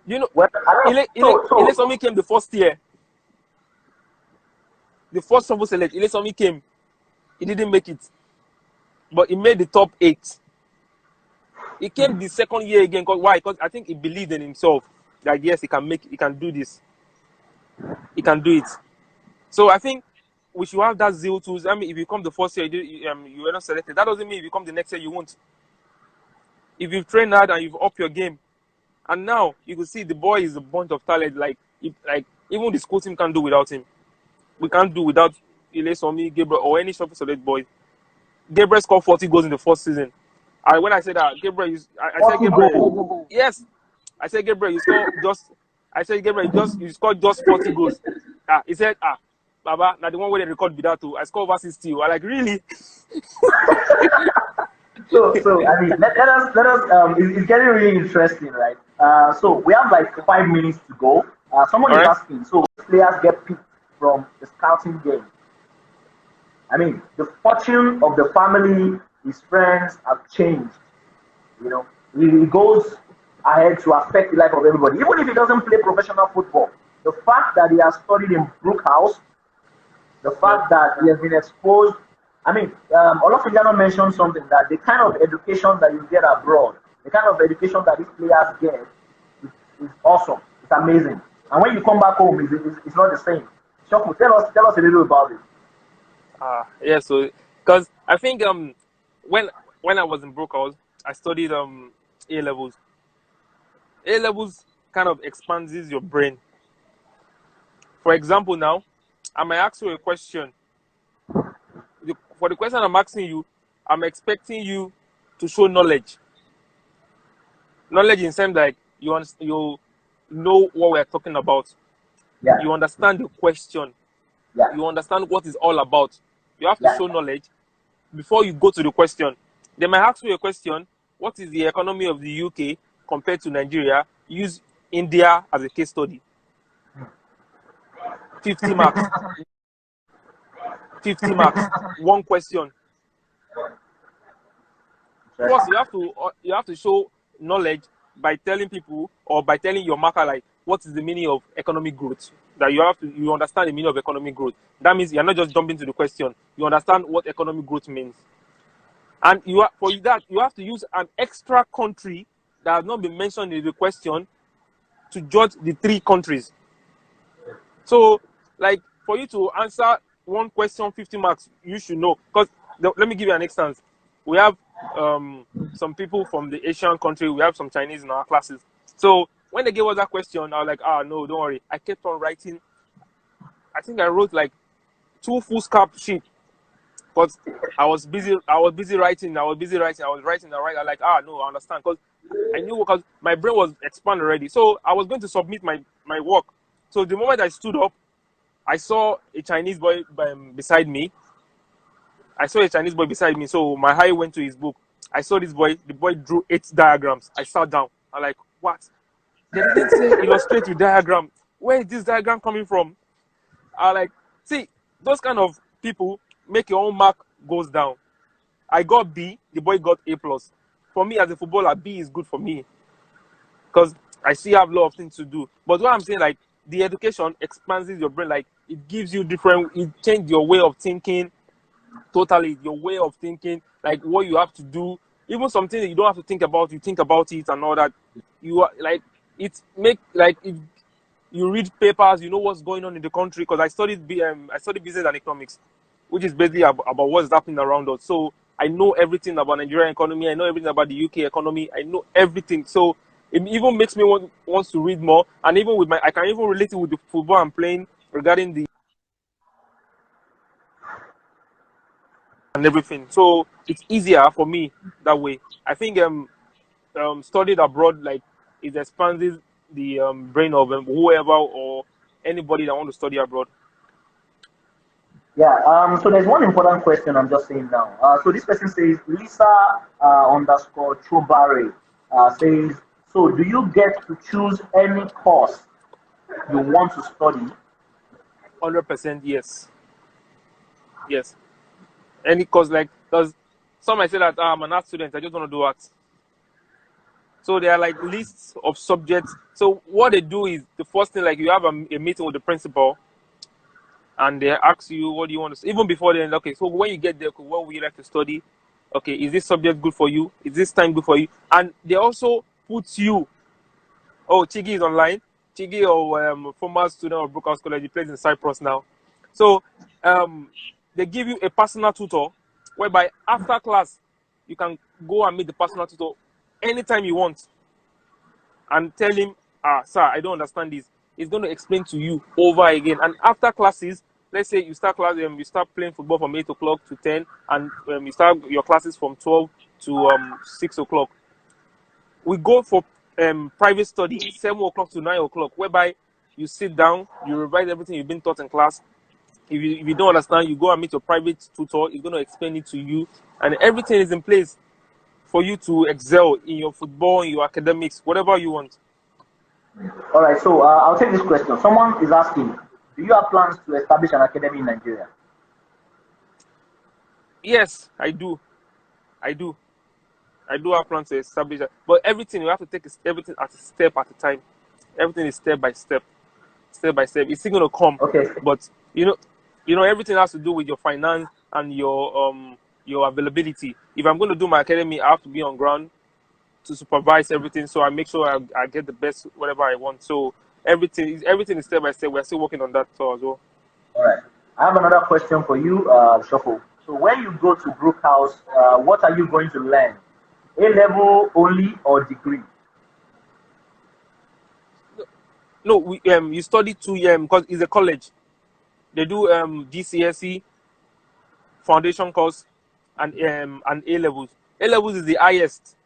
You know, Ilesomi came the first year. The first Shovel select, Ilesomi came. He didn't make it, but he made the top 8. He came the second year again. Why? Because I think he believed in himself that yes, he can do this. He can do it. So I think we should have that zeal too. I mean, if you come the first year, you were not selected. That doesn't mean if you come the next year, you won't. If you've trained hard and you've upped your game, and now you can see the boy is a bunch of talent. Like even the school team can't do without him. We can't do without Ilesomi, Gabriel, or any Shovel select boy. Gabriel scored 40 goals in the first season. And when I said that, Gabriel, I said Gabriel, yes. I said Gabriel, you scored just 40 goals. He said, Baba, now the one where they record without I scored over 60. I'm like, really? So I mean, let us. It's getting really interesting, right? So we have like 5 minutes to go. Someone is asking, so players get picked from the scouting game. I mean, the fortune of the family, his friends have changed. You know, he goes ahead to affect the life of everybody, even if he doesn't play professional football. The fact that he has studied in Brooke House, the fact that he has been exposed. I mean, Olofijano mentioned something that the kind of education that you get abroad, the kind of education that these players get, is awesome. It's amazing. And when you come back home, it's not the same. Shofu, tell us a little about it. Yeah, so because I think when I was in Brooke House, I studied A levels. A levels kind of expands your brain. For example, now I might ask you a question. For the question I'm asking you, I'm expecting you to show knowledge. Knowledge in sense like you know what we're talking about. Yeah, You understand the question. yeah, You understand what it's all about. You have to yeah. show knowledge before you go to the question. They might ask you a question: what is the economy of the UK compared to Nigeria? Use India as a case study. 50 marks. 50 marks. One question. First, Interesting. you have to show knowledge by telling people or by telling your marker like what is the meaning of economic growth. That you understand the meaning of economic growth. That means you're not just jumping to the question. You understand what economic growth means, and for that you have to use an extra country that has not been mentioned in the question to judge the three countries. So, like for you to answer one question 50 marks, you should know. Because let me give you an instance. We have some people from the Asian country. We have some Chinese in our classes. So when they gave us that question, I was like, no, don't worry. I kept on writing. I think I wrote like 2 full scalp sheets. But I was busy. I was busy writing. I was writing and writing. I like, no, I understand. Because I knew because my brain was expanded already. So I was going to submit my work. So the moment I stood up, I saw a Chinese boy beside me. So my eye went to his book. I saw this boy. The boy drew 8 diagrams. I sat down. I'm like, what? They didn't say illustrate with diagram. Where is this diagram coming from? I like, see, those kind of people make your own mark goes down. I got B. The boy got A plus. For me as a footballer, B is good for me because I still have a lot of things to do. But what I'm saying, like, the education expands your brain. Like, it gives you it changes your way of thinking. Totally, your way of thinking, like what you have to do, even something that you don't have to think about, you think about it and all that. You are like you read papers, you know what's going on in the country. Because I studied business and economics, which is basically about what's happening around us. So I know everything about Nigerian economy. I know everything about the UK economy. I know everything. So it even makes me wants to read more. And even with I can even relate it with the football I'm playing regarding the and everything. So it's easier for me that way. I think studied abroad, like, it expands the brain of whoever or anybody that want to study abroad. Yeah. So there's one important question I'm just saying now. So this person says Lisa underscore Chobare says, so do you get to choose any course you want to study? 100% yes. Yes. Any course, like, because some might say that I'm an art student, I just want to do art. So there are like lists of subjects. So what they do is the first thing, like, you have a meeting with the principal, and they ask you what do you want to. Even before then, okay. So when you get there, okay, what would you like to study? Okay, is this subject good for you? Is this time good for you? And they also put you. Oh, Chigi is online. Chigi, or former student of Brooke House College, he plays in Cyprus now. So they give you a personal tutor, whereby after class you can go and meet the personal tutor anytime you want and tell him, sir, I don't understand this. He's going to explain to you over again. And after classes, let's say you start you start playing football from 8 o'clock to 10, and you start your classes from 12 to 6 o'clock. We go for private study 7 o'clock to 9 o'clock, whereby you sit down, you revise everything you've been taught in class. If you don't understand, you go and meet your private tutor. He's going to explain it to you, and everything is in place for you to excel in your football, in your academics, whatever you want. All right. So I'll take this question. Someone is asking, do you have plans to establish an academy in Nigeria? Yes, I do. I do. I do have plans to establish that. But everything, you have to take everything at a step at a time. Everything is step by step. Step by step. It's still going to come. Okay. But, everything has to do with your finance and your availability. If I'm going to do my academy, I have to be on ground to supervise everything. So I make sure I get the best, whatever I want. So everything is step by step. We're still working on that as well. All right. I have another question for you, Shuffle. So when you go to Brooke House, what are you going to learn? A level only or degree? No, we you study 2 years because it's a college. They do GCSE foundation course and A levels. A levels is the highest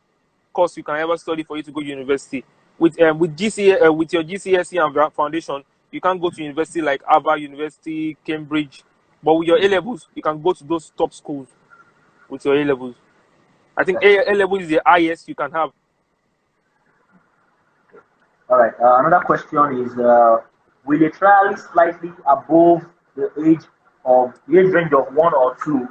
course you can ever study for you to go to university. With with your GCSE and foundation, you can't go to university like Harvard University, Cambridge. But with your A levels, you can go to those top schools with your A levels. I think A level is the highest you can have. All right. Another question is: will a trialist slightly above the age range of 1 or 2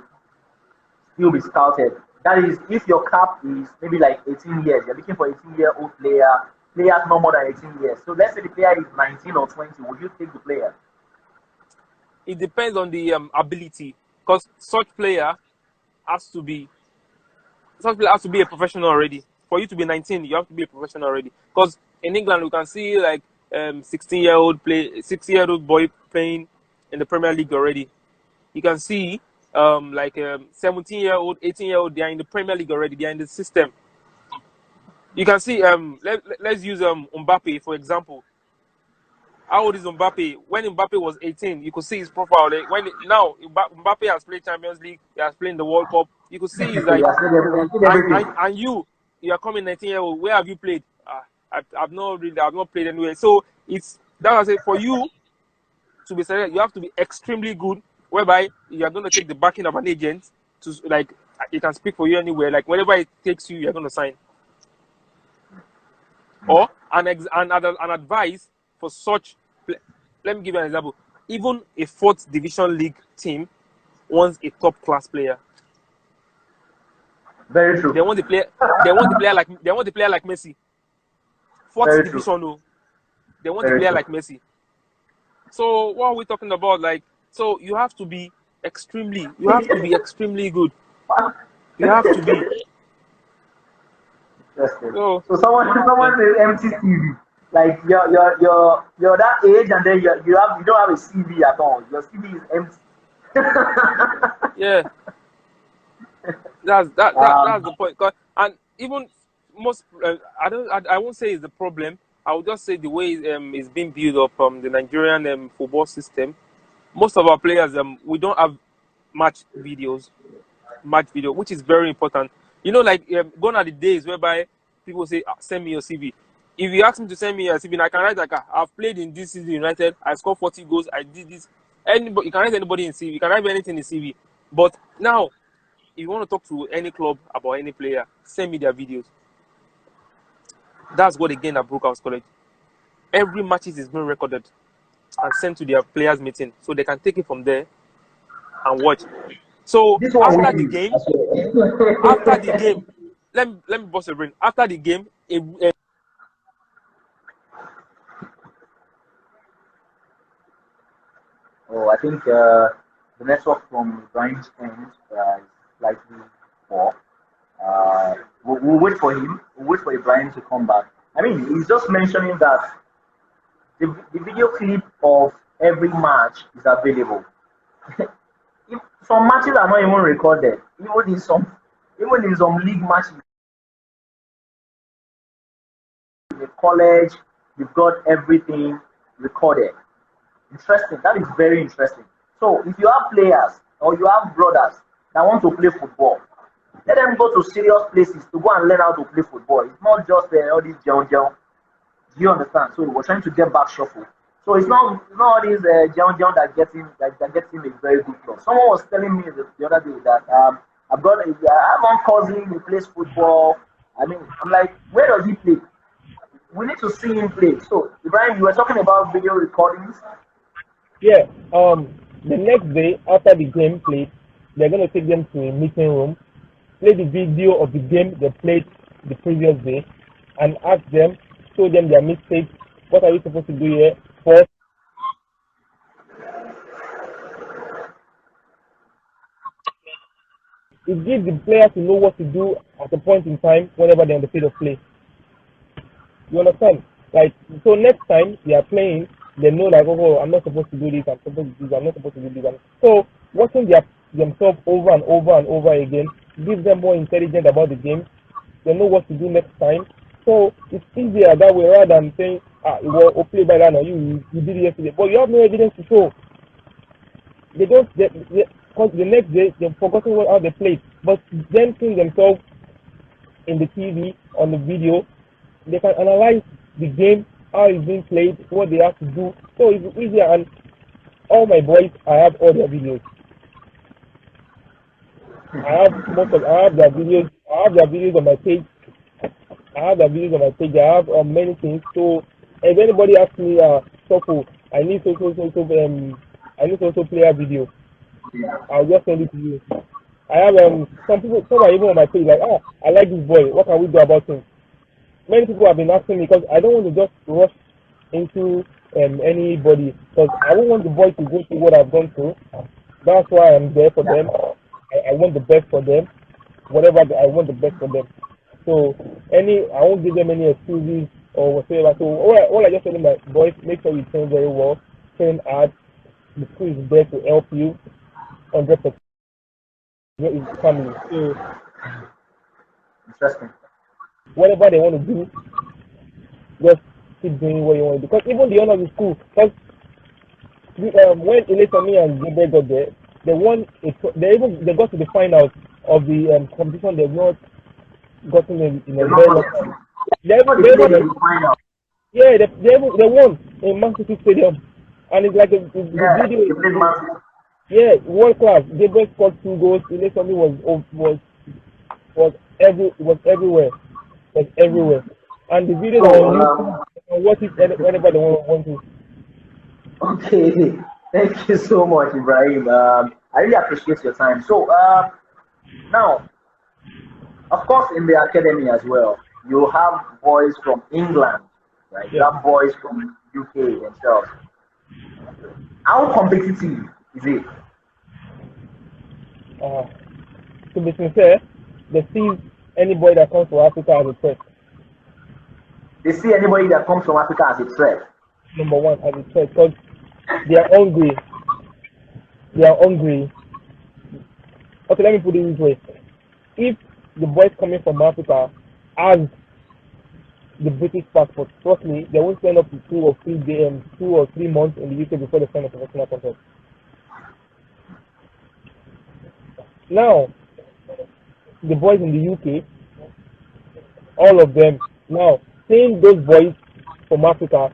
still be scouted? That is, if your cap is maybe like 18 years, you're looking for 18-year-old players no more than 18 years. So let's say the player is 19 or 20. Would you take the player? It depends on the ability, because such player has to be a professional already. For you to be 19, you have to be a professional already. Because in England, we can see like 16-year-old boy playing in the Premier League already. You can see 17-year-old, 18-year-old, they are in the Premier League already. They are in the system. You can see let's use Mbappe for example. How old is Mbappe? When Mbappe was 18, you could see his profile. Like now Mbappe has played Champions League, he has played in the World Cup. You could see he's like, and you are coming 19-year-old. Where have you played? I've not played anywhere. So it's that was it for you to be selected. You have to be extremely good, whereby you are going to take the backing of an agent to like it can speak for you anywhere. Like whenever it takes you, you're going to sign. Or an advice for such. Let me give you an example. Even a 4th division league team wants a top class player. Very true. They want the player. They want the player like Messi. 4th Very division, true. no. They want the Very player true. like Messi. So what are we talking about? Like, so you have to be extremely good. You have to be. Interesting. So So someone says empty CV. Like you're that age and then you don't have a CV at all. Your CV is empty. yeah, that's the point. And even most, I won't say it's the problem. I would just say the way it's being built up the Nigerian football system. Most of our players we don't have match video, which is very important. You know, like gone are the days whereby people say, send me your CV. If you ask me to send me your CV, I can write like, I've played in this season United, I scored 40 goals, I did this. Anybody, you can write anybody in CV, you can write anything in CV. But now, if you want to talk to any club about any player, send me their videos. That's what they gain at Brooke House College. Every match is being recorded and sent to their players' meeting, so they can take it from there and watch. So This one after will the use. game, after the game, let me bust your brain. After the game, Oh, I think the network from Ibrahim's end is slightly poor. We'll wait for him. We'll wait for Ibrahim to come back. I mean, he's just mentioning that the video clip of every match is available. Some matches are not even recorded. Even in some league matches in the college, you've got everything recorded. Interesting. That is very interesting. So if you have players or you have brothers that want to play football, let them go to serious places to go and learn how to play football. It's not just all this gel. Do you understand? So we're trying to get back shuffle. So it's not all these gel that gets him a very good club. Someone was telling me the other day that I have one cousin who plays football. I mean, I'm like, where does he play? We need to see him play. So Ibrahim, you were talking about video recordings. yeah, the next day after the game played, they're gonna take them to a meeting room, play the video of the game they played the previous day, and ask them, show them their mistakes. What are you supposed to do here? First, it gives the players to know what to do at a point in time whenever they're on the field of play. You understand? Like, so next time they are playing, they know like, oh, I'm not supposed to do this, I'm supposed to do this, I'm not supposed to do this. So watching their themselves over and over and over again, give them more intelligent about the game. They know what to do next time. So it's easier that way rather than saying, we'll play by that now. You did it yesterday, but you have no evidence to show. They don't. Cause the next day they've forgotten how they played. But them seeing themselves in the TV on the video, they can analyze the game, how it's being played, what they have to do. So it's easier. And all my boys, I have all their videos. I have their videos. I have their videos on my page. I have many things. So if anybody asks me, Soko, I need so player video, I'll just send it to you. I have some are even on my page like, I like this boy. What can we do about him? Many people have been asking me because I don't want to just rush into anybody because I don't want the boy to go through what I've gone through. That's why I'm there for them. I want the best for them. I want the best for them. So I won't give them any excuses or whatever. So all I just tell my boys, make sure you train very well, train hard. The school is there to help you 100%. It's family. So Interesting. whatever they want to do, just keep doing what you want to do. Because even the owner of the school, because when Eletomi and Gabriel got there, they got to the finals of the competition. They've not gotten in a very long time. They won in Man City Stadium, and it's like the video. Yeah, world class. Gabriel scored 2 goals. Eletomi was everywhere. And the video what if anybody want to? Okay, thank you so much, Ibrahim. I really appreciate your time. So now, of course, in the academy as well, you have boys from England, right? You have boys from UK themselves. How competitive is it? To be sincere, they see anybody that comes to Africa as a threat. They see anybody that comes from Africa as a threat. Number one, as a threat, because they are hungry. Okay, let me put it this way. If the boys coming from Africa has the British passport, trust me, they won't spend up to 2 or 3 months in the UK before they sign a professional contract. Now, the boys in the UK, all of them, now, seeing those boys from Africa,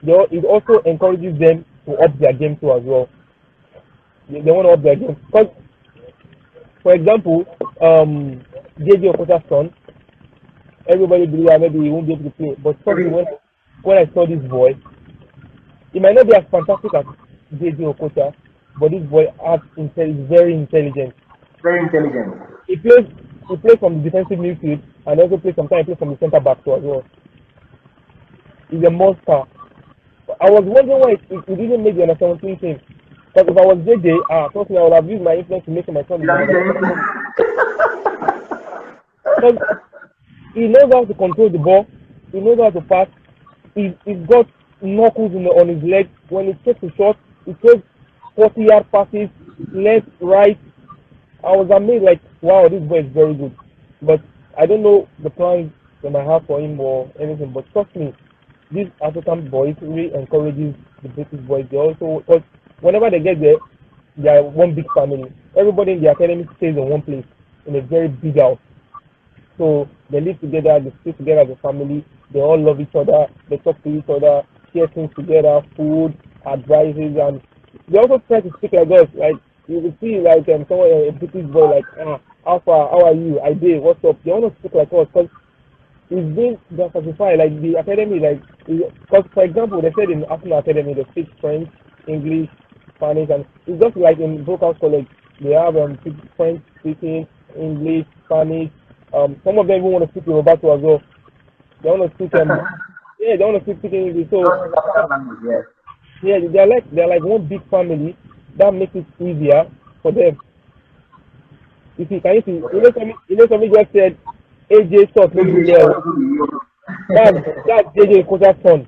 it also encourages them to up their game too as well. They want to up their game. Because, for example, JJ Okocha's son, everybody believes maybe he won't be able to play. But when I saw this boy, he might not be as fantastic as JJ Okocha, but this boy is very intelligent. Very intelligent. He plays from the defensive midfield and also sometimes from the centre back too as well. He's a monster. I was wondering why he didn't make the under 17 team. Because if I was JJ, trust me, I would have used my influence to make my son. Because he knows how to control the ball. He knows how to pass. He's got knuckles on his legs. When he takes a shot, he takes 40-yard passes, left, right. I was amazed, like, wow, this boy is very good. But I don't know the plans they might have for him or anything. But trust me, these African boys really encourages the British boys. They also, because whenever they get there, they are one big family. Everybody in the academy stays in one place, in a very big house. So they live together, they stay together as a family. They all love each other. They talk to each other, share things together, food, advices, and they also try to speak like us. Like you will see, like someone a British boy, like how far, how are you? I did. What's up? They want to speak like us because it's being diversified. Like the academy, like because for example, they said in Arsenal Academy they speak French, English, Spanish, and it's just like in Brooke House College they have French speaking, English, Spanish. Some of them even want to speak Roberto as well. They want to speak they want to speak English. So they're like one big family. That makes it easier for them. You see, can you see? You know somebody just said AJ Stock. That's JJ Kota's son.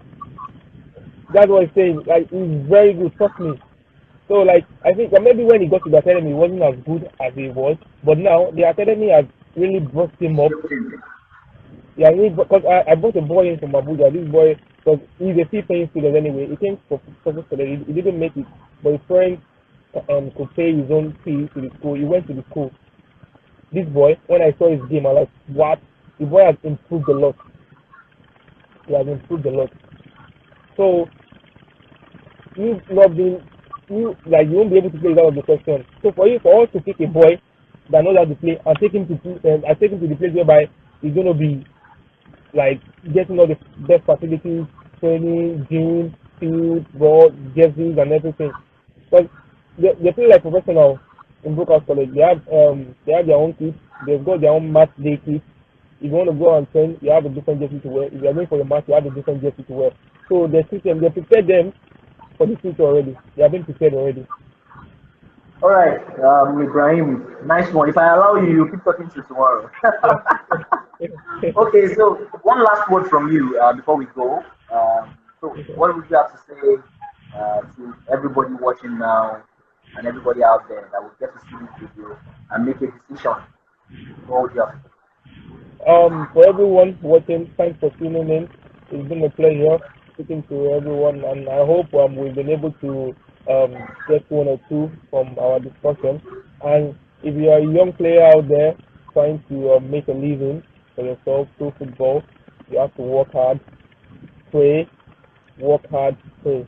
That's what he's saying. Like he's very good. Trust me. So like I think maybe when he got to the academy, he wasn't as good as he was, but now the academy has really brought him up. Yeah, because I brought a boy in from Abuja. This boy, because he's a fee paying student anyway. He came for Purpose College. He didn't make it, but his friend could pay his own fee to the school. He went to the school. This boy, when I saw his game, I was like, what? The boy has improved a lot. He has improved a lot. So you not being you won't be able to play that of the question. So for us to pick a boy that knows how to play and take him to the place whereby he's gonna be like getting all the best facilities, training, gym, field, ball, jerseys and everything. But they play like professional in Brooke House College. They have their own kits, they've got their own match day kits. If you want to go and train, you have a different jersey to wear. If you are going for your match, you have a different jersey to wear. So they prepared them for the future already. They have been prepared already. All right, Ibrahim, nice one. If I allow you, you keep talking till tomorrow. Okay, so one last word from you before we go. So, what would you have to say to everybody watching now and everybody out there that will get to see this video and make a decision? What would you have to say? For everyone watching, thanks for tuning in. It's been a pleasure speaking to everyone, and I hope we've been able to get one or two from our discussion. And if you are a young player out there trying to make a living for yourself through football, you have to work hard, pray, work hard, pray.